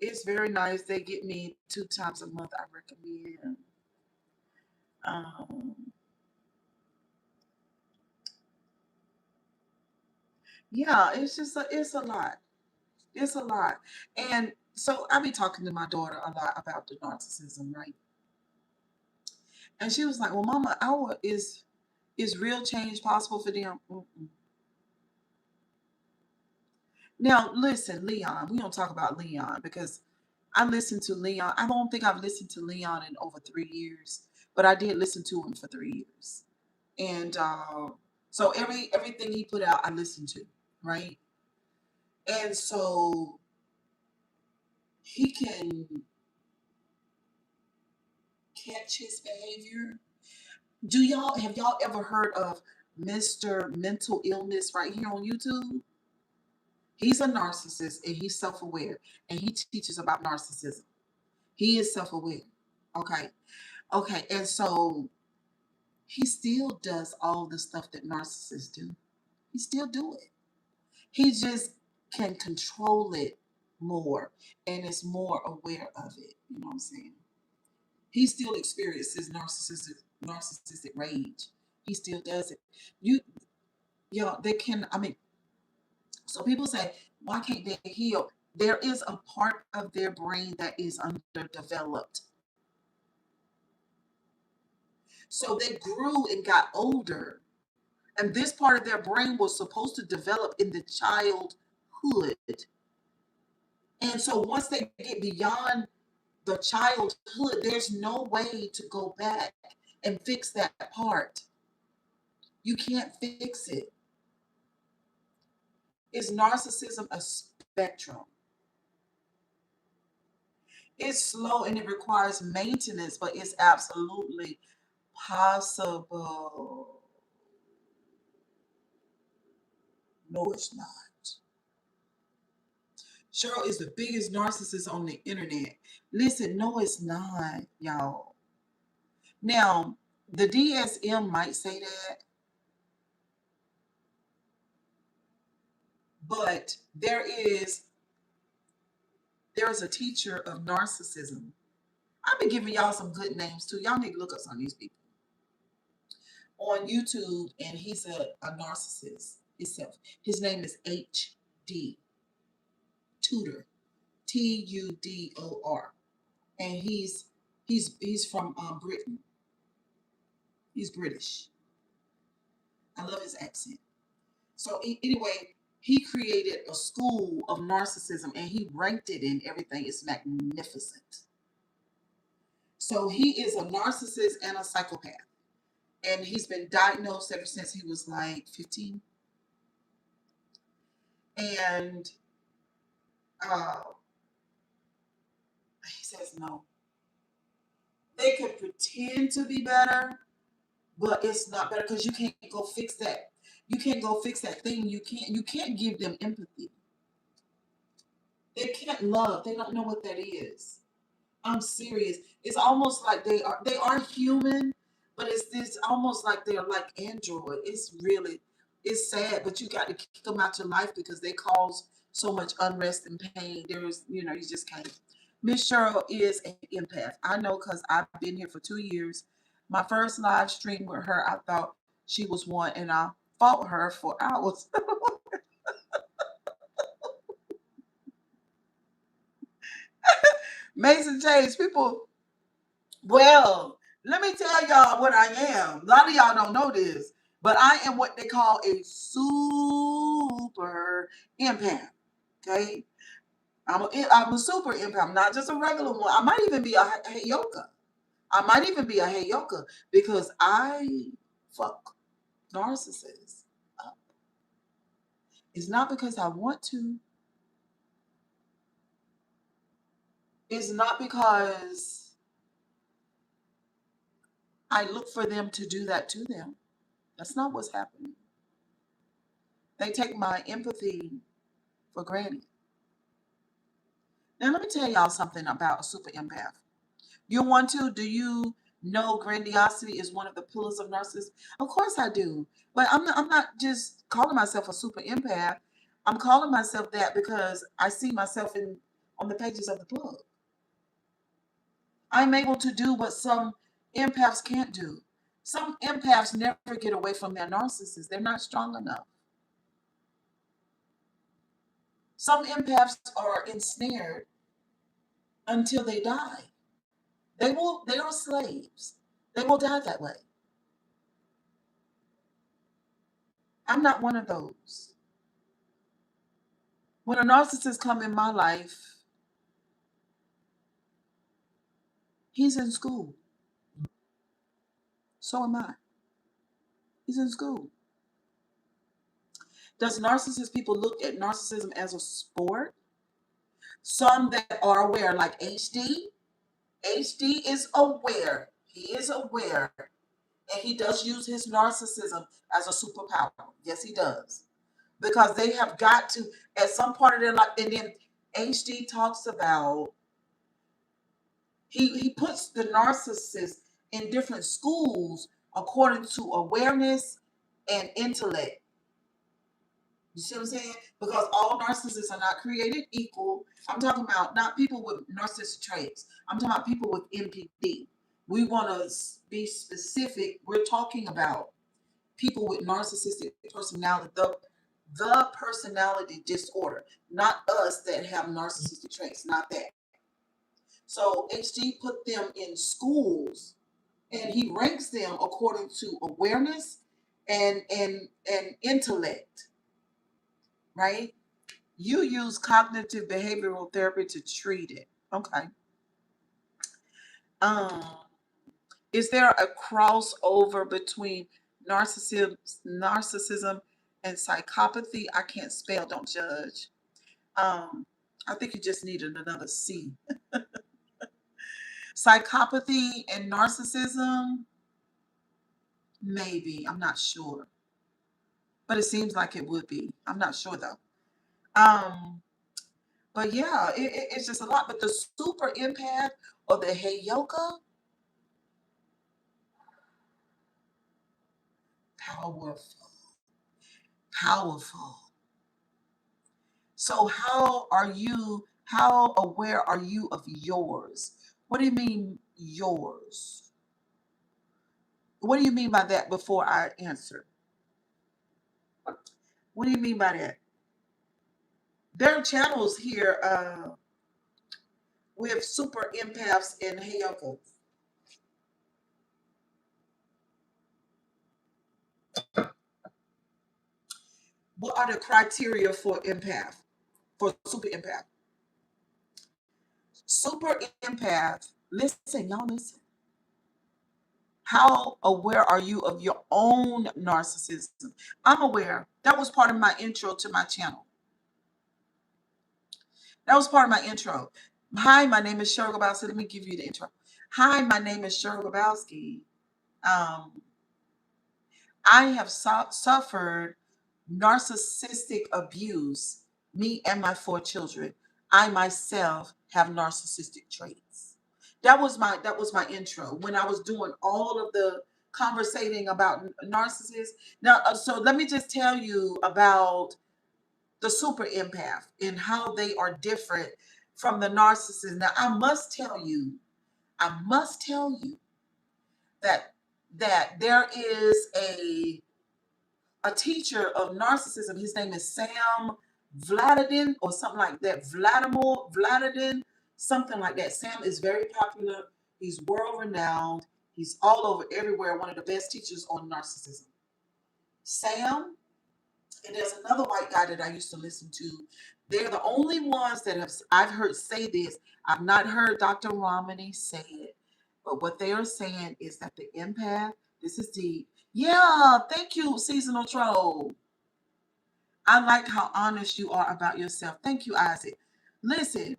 A: It's very nice. They get me 2 times a month. I recommend. Um, yeah, it's a lot. It's a lot. And so I be talking to my daughter a lot about the narcissism, right? And she was like, "Well, Mama, our is real change possible for them?" Mm-mm. Now, listen, Leon. We don't talk about Leon because I listened to Leon. I don't think I've listened to Leon in over 3 years, but I did listen to him for 3 years, and so everything he put out, I listened to, right? And so he can catch his behavior. Have y'all ever heard of Mr. Mental Illness right here on YouTube? He's a narcissist and he's self-aware and he teaches about narcissism. He is self-aware. Okay. Okay. And so he still does all the stuff that narcissists do. He still do it. He just can control it more and is more aware of it. You know what I'm saying? He still experiences narcissistic rage. He still does it. You they can, I mean, so people say, why can't they heal? There is a part of their brain that is underdeveloped. So they grew and got older. And this part of their brain was supposed to develop in the childhood. And so once they get beyond the childhood, there's no way to go back and fix that part. You can't fix it. Is narcissism a spectrum? It's slow and it requires maintenance, but it's absolutely possible. No, it's not. Cheryl is the biggest narcissist on the internet. Listen, no, it's not, y'all. Now, the DSM might say that, but there is a teacher of narcissism. I've been giving y'all some good names too. Y'all need to look up some of these people on YouTube, and he's a narcissist himself. His name is HD Tudor, Tudor, and he's from Britain. He's British. I love his accent. So anyway, he created a school of narcissism, and he ranked it in everything. It's magnificent. So he is a narcissist and a psychopath, and he's been diagnosed ever since he was like 15. And uh, he says no. They could pretend to be better, but it's not better because you can't go fix that. You can't go fix that thing. You can't give them empathy. They can't love. They don't know what that is. I'm serious. It's almost like they are human, but it's almost like they're like android. It's sad, but you got to kick them out your life because they cause so much unrest and pain. You just can't. Miss Cheryl is an empath. I know because I've been here for 2 years. My first live stream with her, I thought she was one, and I fought her for hours. Mason James, people. Well, let me tell y'all what I am. A lot of y'all don't know this, but I am what they call a super empath. Okay, I'm a super empath. I'm not just a regular one. I might even be a heyoka. I might even be a heyoka because I fuck narcissists up. It's not because I want to. It's not because I look for them to do that to them. That's not what's happening. They take my empathy for granted. Now, let me tell y'all something about a super empath. You want to? Do you know grandiosity is one of the pillars of narcissism? Of course I do. But I'm not just calling myself a super empath. I'm calling myself that because I see myself in on the pages of the book. I'm able to do what some empaths can't do. Some empaths never get away from their narcissists. They're not strong enough. Some empaths are ensnared until they die. They are slaves. They will die that way. I'm not one of those. When a narcissist come in my life, he's in school. So am I. He's in school. Does narcissist people look at narcissism as a sport? Some that are aware, like HD. HD is aware. He is aware. And he does use his narcissism as a superpower. Yes, he does. Because they have got to, at some part of their life, and then HD talks about, he puts the narcissist in different schools according to awareness and intellect. You see what I'm saying? Because all narcissists are not created equal. I'm talking about not people with narcissistic traits. I'm talking about people with MPD. We want to be specific. We're talking about people with narcissistic personality, the personality disorder, not us that have narcissistic traits, not that. So HD put them in schools, and he ranks them according to awareness and intellect, right? You use cognitive behavioral therapy to treat it. Okay. Um, is there a crossover between narcissism and psychopathy? I can't spell, don't judge. I think you just needed another C. Psychopathy and narcissism, maybe. I'm not sure. But it seems like it would be. I'm not sure though. Um, But yeah, it's just a lot. But the super empath or the hey yoga, powerful, powerful. So how aware are you of yours? What do you mean yours? What do you mean by that before I answer? What do you mean by that? There are channels here with super empaths and Heyokas. What are the criteria for empath? For super empath? Super empath, listen, y'all listen. How aware are you of your own narcissism? I'm aware. That was part of my intro to my channel. That was part of my intro. Hi, my name is Cheryl Grabowski. Let me give you the intro. Hi, my name is Cheryl Grabowski. Um, I have suffered narcissistic abuse, me and my 4 children. I myself have narcissistic traits. That was my intro when I was doing all of the conversating about narcissists. Now, so let me just tell you about the super empath and how they are different from the narcissist. Now, I must tell you that there is a teacher of narcissism. His name is Sam Vladidin or something like that. Vladimir Vladidin, something like that. Sam is very popular. He's world renowned. He's all over everywhere. One of the best teachers on narcissism. Sam, and there's another white guy that I used to listen to. They're the only ones that I've heard say this. I've not heard Dr. Romney say it, but what they are saying is that the empath. This is deep. Yeah, thank you, seasonal troll. I like how honest you are about yourself. Thank you, Isaac. Listen,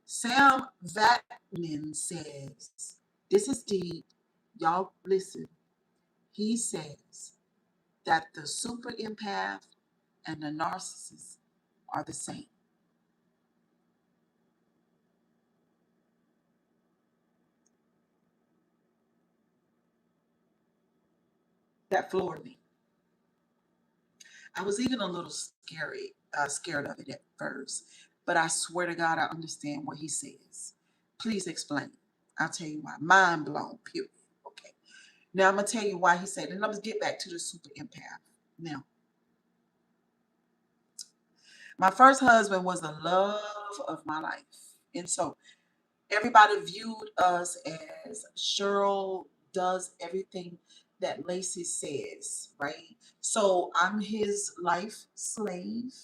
A: Sam Vatnin says, this is deep. Y'all listen. He says that the super empath and the narcissist are the same. That floored me. I was even a little scared of it at first, but I swear to God, I understand what he says. Please explain. I'll tell you why. Mind blown. Period. Okay. Now I'm gonna tell you why he said it. And let's get back to the super empath. Now, my first husband was the love of my life, and so everybody viewed us as Cheryl does everything that Lacey says, right? So I'm his life slave.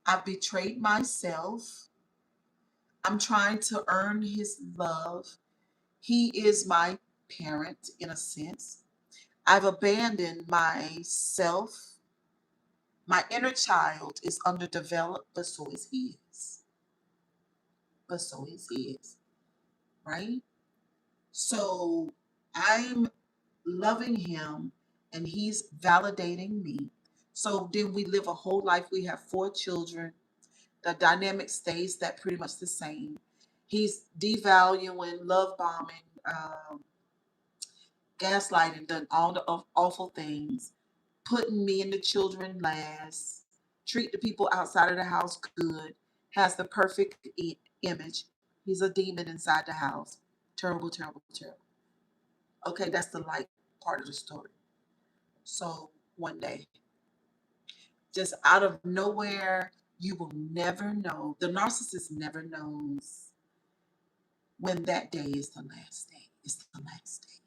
A: I've betrayed myself. I'm trying to earn his love. He is my parent in a sense. I've abandoned myself. My inner child is underdeveloped, but so is his. But so is his, right? So I'm loving him and he's validating me. So then we live a whole life. We have 4 children. The dynamic stays that pretty much the same. He's devaluing, love bombing, gaslighting, done all the awful things, putting me and the children last, treat the people outside of the house good, has the perfect image. He's a demon inside the house. Terrible, terrible, terrible. Okay, that's the light part of the story. So one day, just out of nowhere, you will never know. The narcissist never knows when that day is the last day. It's the last day.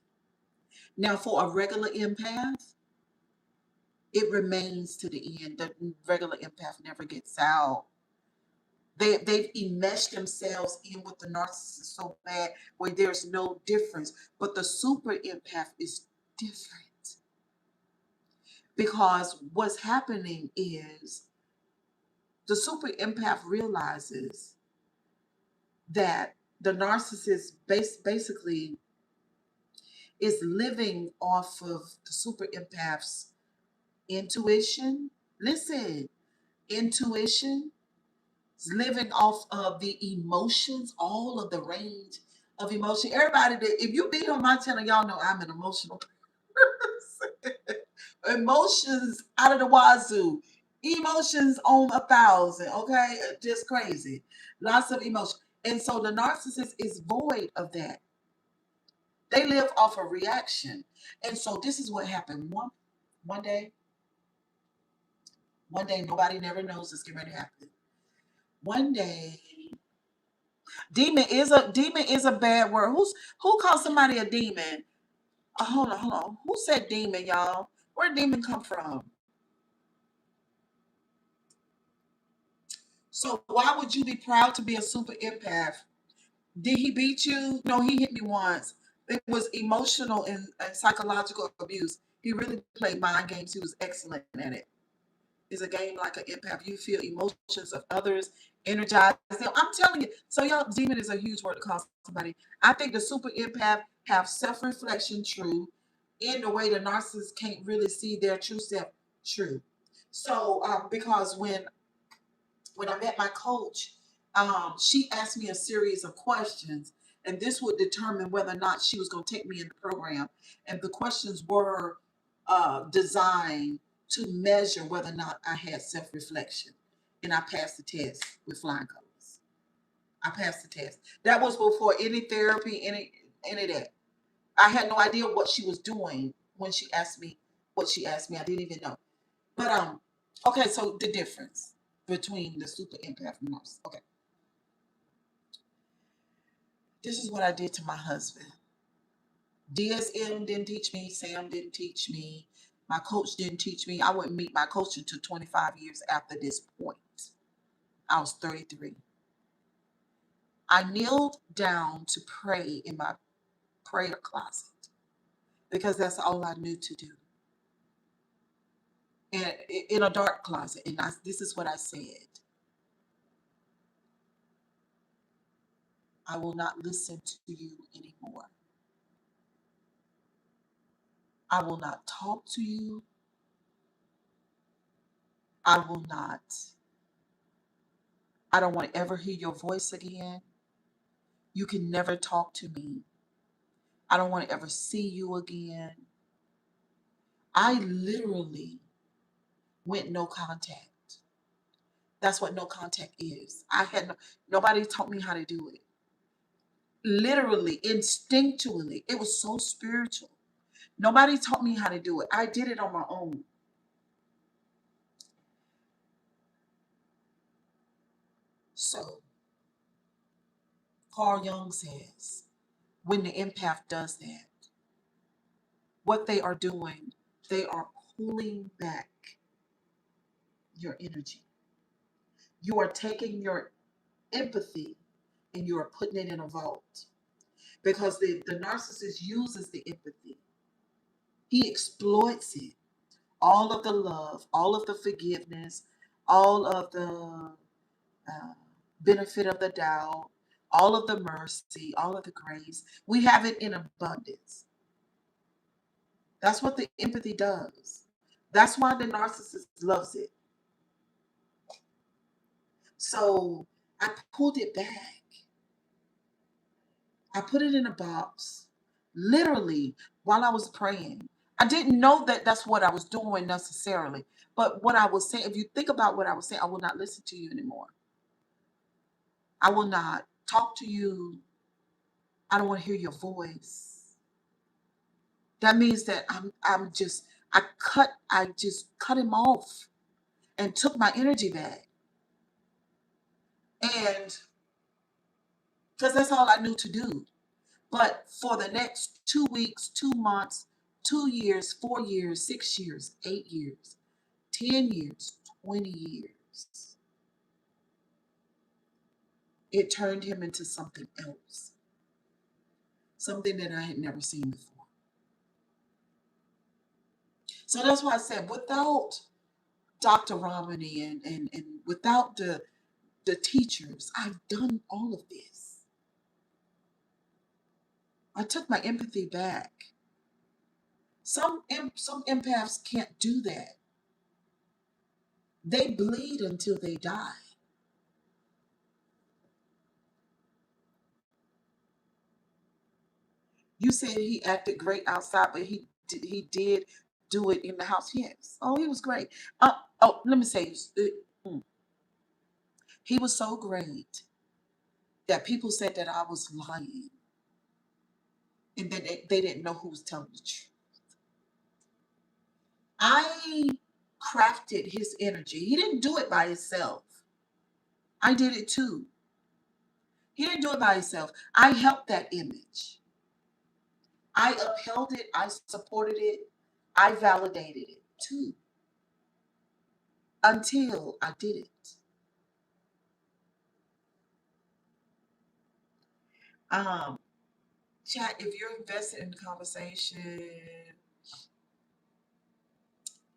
A: Now, for a regular empath, it remains to the end. The regular empath never gets out. They've enmeshed themselves in with the narcissist so bad where there's no difference. But the super empath is different because what's happening is the super empath realizes that the narcissist basically is living off of the super empath's intuition. Listen, intuition, living off of the emotions, all of the range of emotion. Everybody that if you be on my channel, y'all know I'm an emotional person. Emotions out of the wazoo. Emotions on 1,000. Okay, just crazy. Lots of emotion. And so the narcissist is void of that. They live off a reaction. And so this is what happened. One day, nobody never knows it's getting ready to happen. One day, demon is a bad word. Who calls somebody a demon? Hold on. Who said demon, y'all? Where did demon come from? So why would you be proud to be a super empath? Did he beat you? No, he hit me once. It was emotional and psychological abuse. He really played mind games. He was excellent at it. It's a game like an empath. You feel emotions of others, energize them. I'm telling you. So y'all, demon is a huge word to call somebody. I think the super empath have self-reflection true in the way the narcissist can't really see their true self true. So because when I met my coach, she asked me a series of questions, and this would determine whether or not she was going to take me in the program. And the questions were designed to measure whether or not I had self reflection. And I passed the test with flying colors. I passed the test. That was before any therapy, any of that. I had no idea what she was doing when she asked me what she asked me. I didn't even know. But okay, so the difference between the super empath and narcissist. Okay, this is what I did to my husband. DSM didn't teach me. Sam didn't teach me. My coach didn't teach me. I wouldn't meet my coach until 25 years after this point. I was 33. I kneeled down to pray in my prayer closet because that's all I knew to do. And in a dark closet, and this is what I said: I will not listen to you anymore. I will not talk to you. I will not. I don't want to ever hear your voice again. You can never talk to me. I don't want to ever see you again. I literally went no contact. That's what no contact is. Nobody taught me how to do it. Literally, instinctually, it was so spiritual. Nobody taught me how to do it. I did it on my own. So, Carl Jung says, when the empath does that, what they are doing, they are pulling back your energy. You are taking your empathy and you are putting it in a vault because the narcissist uses the empathy. He exploits it. All of the love, all of the forgiveness, all of the uh, benefit of the doubt, all of the mercy, all of the grace. We have it in abundance. That's what the empathy does. That's why the narcissist loves it. So I pulled it back. I put it in a box, literally, while I was praying. I didn't know that that's what I was doing necessarily. But what I was saying, if you think about what I was saying, I will not listen to you anymore. I will not talk to you. I don't want to hear your voice. That means that I just cut him off and took my energy back. And because that's all I knew to do. But for the next 2 weeks, 2 months, 2 years, 4 years, 6 years, 8 years, 10 years, 20 years, it turned him into something else, something that I had never seen before. So that's why I said, without Dr. Romani and without the teachers, I've done all of this. I took my empathy back. Some empaths can't do that. They bleed until they die. You said he acted great outside, but he did do it in the house. Yes. Oh, he was great. Let me say, mm, he was so great that people said that I was lying, and that they didn't know who was telling the truth. I crafted his energy. He didn't do it by himself. I did it too. He didn't do it by himself. I helped that image. I upheld it. I supported it. I validated it too until I did it. Um, Chat, if you're invested in the conversation,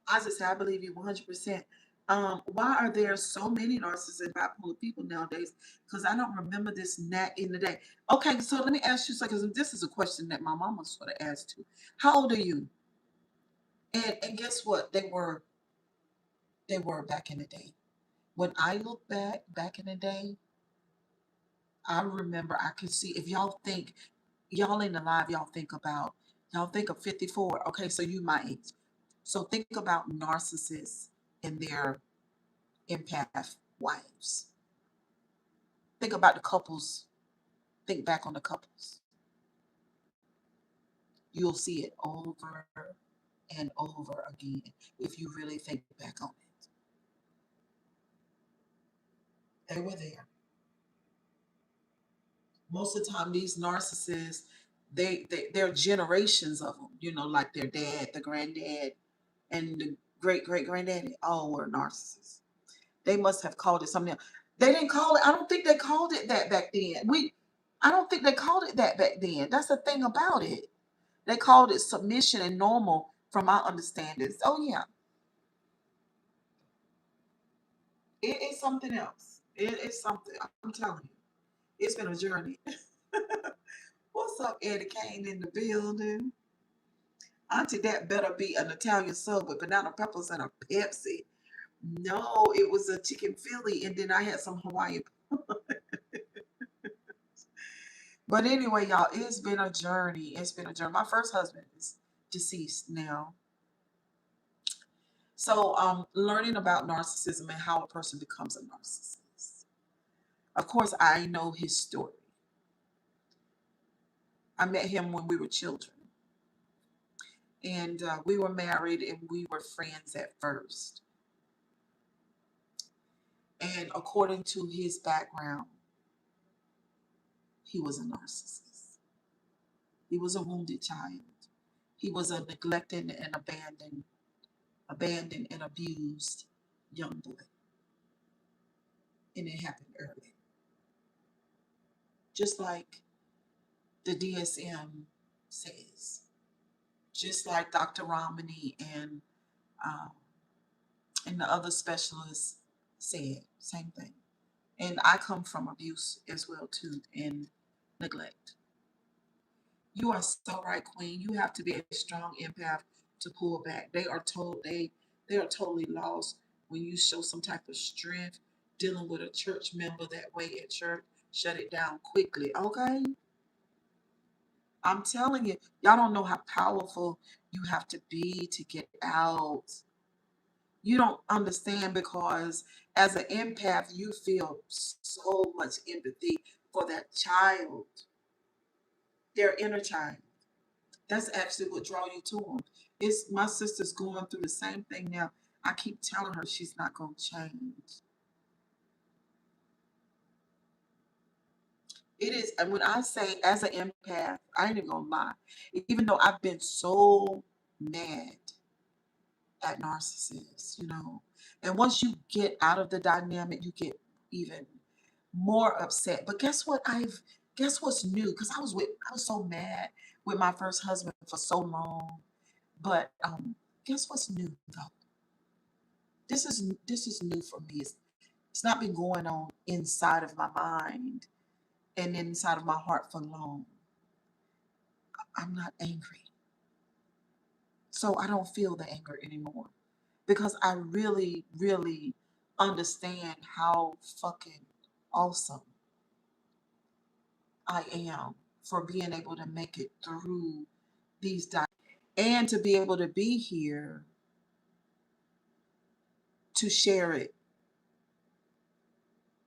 A: I just say I believe you 100%. Why are there so many narcissists and bipolar people nowadays? Because I don't remember this nat in the day. Okay, so let me ask you something. Because this is a question that my mama sort of asked too. How old are you? And guess what? They were back in the day. When I look back in the day, I remember I could see if y'all think y'all ain't alive, y'all think of 54. Okay, so you my age. So think about narcissists and their empath wives. Think about the couples. Think back on the couples. You'll see it over and over again if you really think back on it. They were there. Most of the time, these narcissists, there are generations of them. Like their dad, the granddad, and the great great granddaddy. All were narcissists. They must have called it something else. They didn't call it. I don't think they called it that back then. I don't think they called it that back then. That's the thing about it. They called it submission and normal, from my understanding. Oh yeah, it is something else. It is something. I'm telling you, it's been a journey. What's up, Eddie Kane in the building? Auntie, that better be an Italian sub with banana peppers and a Pepsi. No, it was a chicken Philly, and then I had some Hawaiian. But anyway, y'all, it's been a journey. It's been a journey. My first husband is deceased now. So, learning about narcissism and how a person becomes a narcissist. Of course, I know his story. I met him when we were children, and we were married, and we were friends at first. And according to his background, he was a narcissist. He was a wounded child. He was a neglected and abandoned and abused young boy. And it happened early. Just like the DSM says, just like Dr. Romney um, and the other specialists said, same thing. And I come from abuse as well too, and neglect. You are so right, Queen. You have to be a strong empath to pull back. They are totally lost when you show some type of strength dealing with a church member that way at church. Shut it down quickly, okay? I'm telling you, y'all don't know how powerful you have to be to get out. You don't understand because as an empath, you feel so much empathy for that child, their inner child. That's actually what draw you to them. It's my sister's going through the same thing now. I keep telling her she's not going to change. It is, and when I say as an empath, I ain't even gonna lie. Even though I've been so mad at narcissists. And once you get out of the dynamic, you get even more upset. But guess what's new? Because I was so mad with my first husband for so long. But guess what's new though? This is new for me. It's not been going on inside of my mind and inside of my heart for long. I'm not angry. So I don't feel the anger anymore because I really, really understand how fucking awesome I am. for being able to make it through these and to be able to be here to share it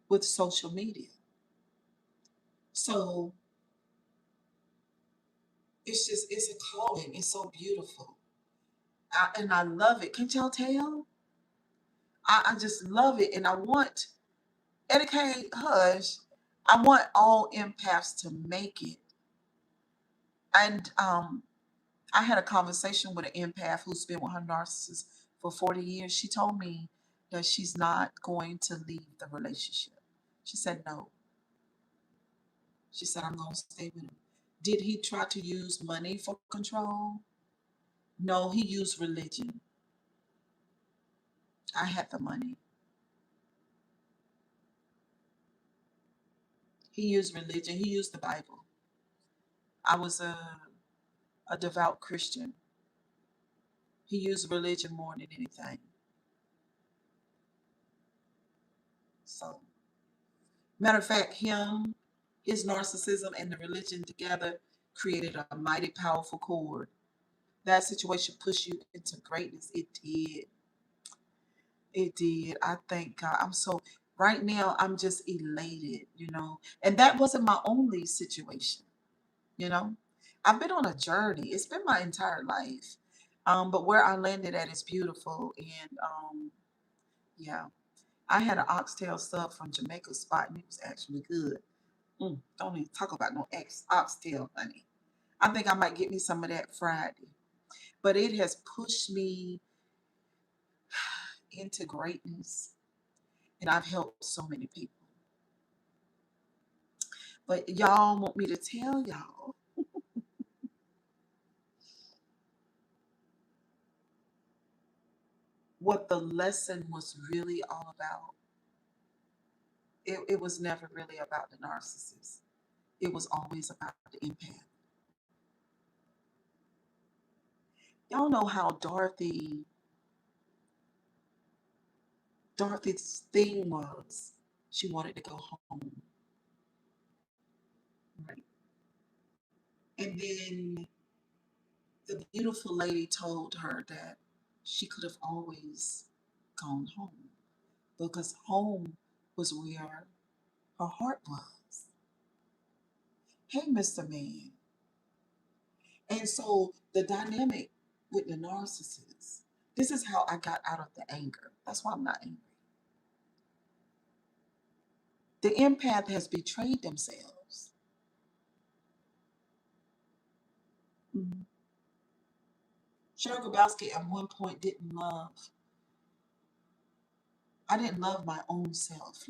A: with social media. So it's a calling. It's so beautiful. And I love it. Can't y'all tell? I just love it. And I want, Etiquette Hush, I want all empaths to make it. And I had a conversation with an empath who's been with her narcissist for 40 years. She told me that she's not going to leave the relationship. She said no. She said, I'm going to stay with him. Did he try to use money for control? No, he used religion. I had the money. He used religion. He used the Bible. I was a devout Christian. He used religion more than anything. So, matter of fact, his narcissism and the religion together created a mighty powerful cord. That situation pushed you into greatness. It did. It did. I thank God. Right now, I'm just elated, And that wasn't my only situation, you know. I've been on a journey. It's been my entire life. But where I landed at is beautiful. And yeah, I had an oxtail sub from Jamaica spot and it was actually good. Don't even talk about no oxtail, honey. I think I might get me some of that Friday. But it has pushed me into greatness. And I've helped so many people. But y'all want me to tell y'all what the lesson was really all about. It was never really about the narcissist. It was always about the empath. Y'all know how Dorothy's thing was. She wanted to go home. Right. And then the beautiful lady told her that she could have always gone home because home was where her heart was. Hey, Mr. Man. And so the dynamic with the narcissist, this is how I got out of the anger. That's why I'm not angry. The empath has betrayed themselves. Mm-hmm. Cheryl Grabowski at one point I didn't love my own self,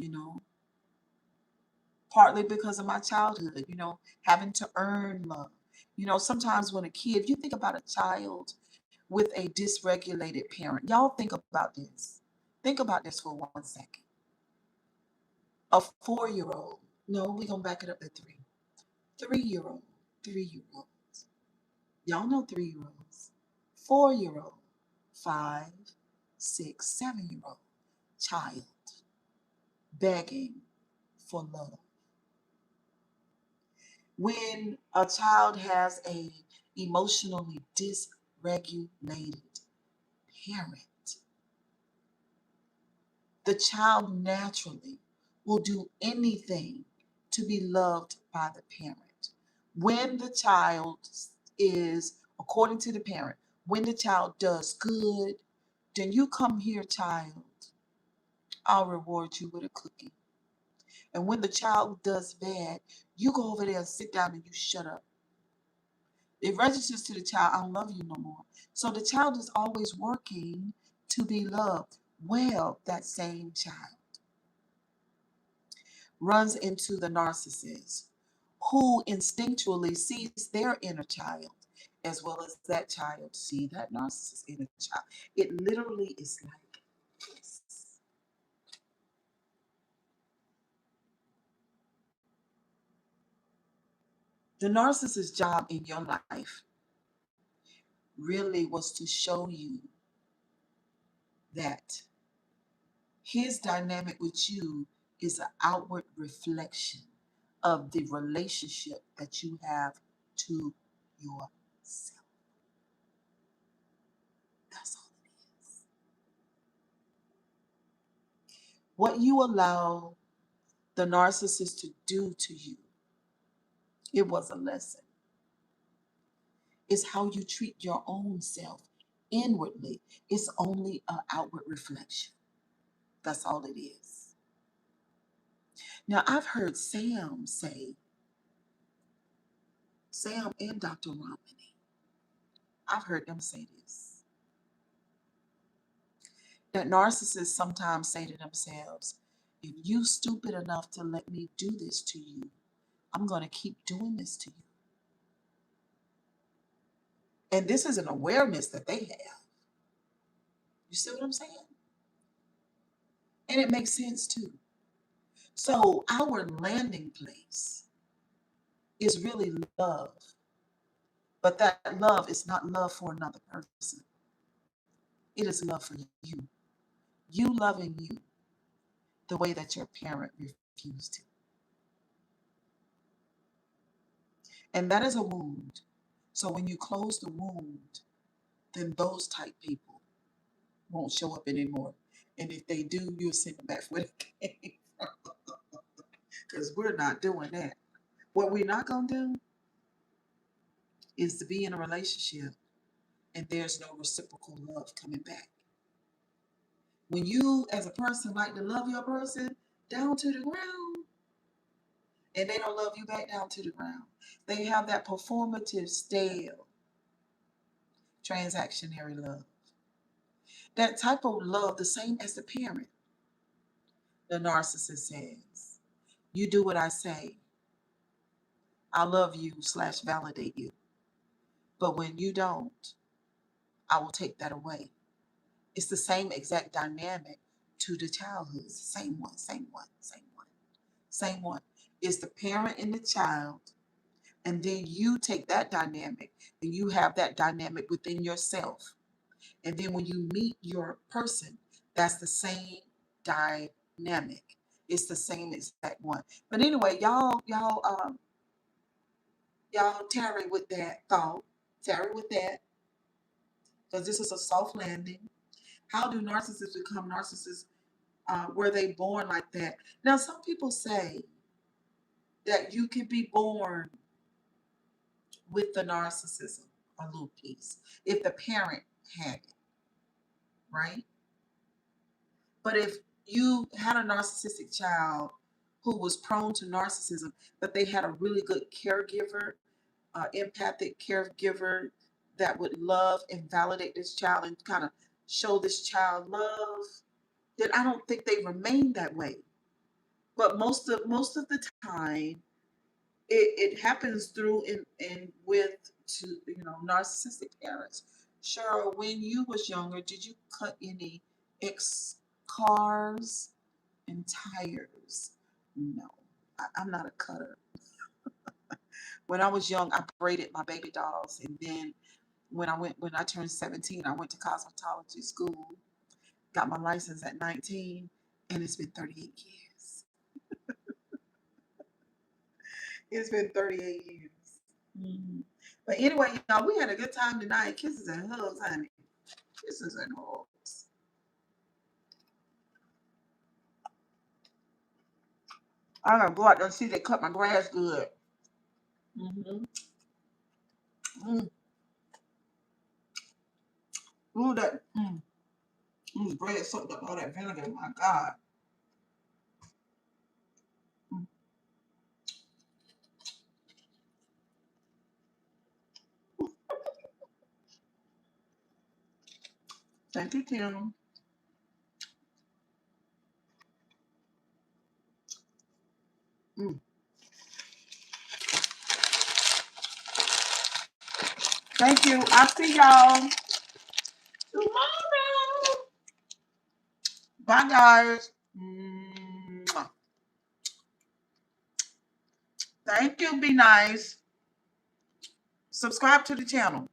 A: partly because of my childhood, having to earn love. Sometimes when a kid, you think about a child with a dysregulated parent, y'all think about this. Think about this for 1 second. A 4-year-old, no, we're going to back it up to 3. 3-year-old, 3-year-olds. Y'all know 3-year-olds. 4-year-old, 5, 6, 7-year-old child begging for love. When a child has a emotionally dysregulated parent, the child naturally will do anything to be loved by the parent. When the child is, according to the parent, when the child does good, then you come here, child, I'll reward you with a cookie. And when the child does bad, you go over there and sit down and you shut up. It registers to the child, I don't love you no more. So the child is always working to be loved. Well, that same child runs into the narcissist who instinctually sees their inner child as well as that child see that narcissist inner child. It literally is like this. The narcissist's job in your life really was to show you that his dynamic with you is an outward reflection of the relationship that you have to yourself. That's all it is. What you allow the narcissist to do to you, it was a lesson. It's how you treat your own self inwardly. It's only an outward reflection. That's all it is. Now, I've heard Sam and Dr. Romney, I've heard them say this, that narcissists sometimes say to themselves, if you stupid enough to let me do this to you, I'm going to keep doing this to you. And this is an awareness that they have. You see what I'm saying? And it makes sense too. So our landing place is really love. But that love is not love for another person. It is love for you. You loving you the way that your parent refused to. And that is a wound. So when you close the wound, then those type people won't show up anymore. And if they do, you'll send them back where they came from. Because we're not doing that. What we're not going to do is to be in a relationship and there's no reciprocal love coming back. When you, as a person, like to love your person down to the ground, and they don't love you back down to the ground, they have that performative, stale, transactionary love. That type of love, the same as the parent. The narcissist says, you do what I say, I love you / validate you. But when you don't, I will take that away. It's the same exact dynamic to the childhood. Same one, same one, same one, same one. It's the parent and the child. And then you take that dynamic and you have that dynamic within yourself. And then when you meet your person, that's the same dynamic. It's the same exact one. But anyway, y'all tarry with that thought. Tarry with that. Because this is a soft landing. How do narcissists become narcissists? Were they born like that? Now, some people say that you can be born with the narcissism, a little piece, if the parent had it, right? But if you had a narcissistic child who was prone to narcissism, but they had a really good caregiver, empathic caregiver that would love and validate this child and kind of show this child love, then I don't think they remain that way. But most of the time, it happens through and with to narcissistic parents. Cheryl, when you was younger, did you cut any ex cars and tires? No, I'm not a cutter. When I was young, I braided my baby dolls, and then when I turned 17, I went to cosmetology school, got my license at 19, and it's been 38 years. It's been 38 years. Mm-hmm. But anyway, y'all, we had a good time tonight. Kisses and hugs, honey. Kisses and hugs. I gotta go out there and see they cut my grass good. Mm-hmm. Mm. Ooh, that bread soaked up all that vinegar. My God. Mm. Thank you, Tim. Mm. Thank you. I'll see y'all tomorrow. Bye, guys. Mwah. Thank you. Be nice. Subscribe to the channel.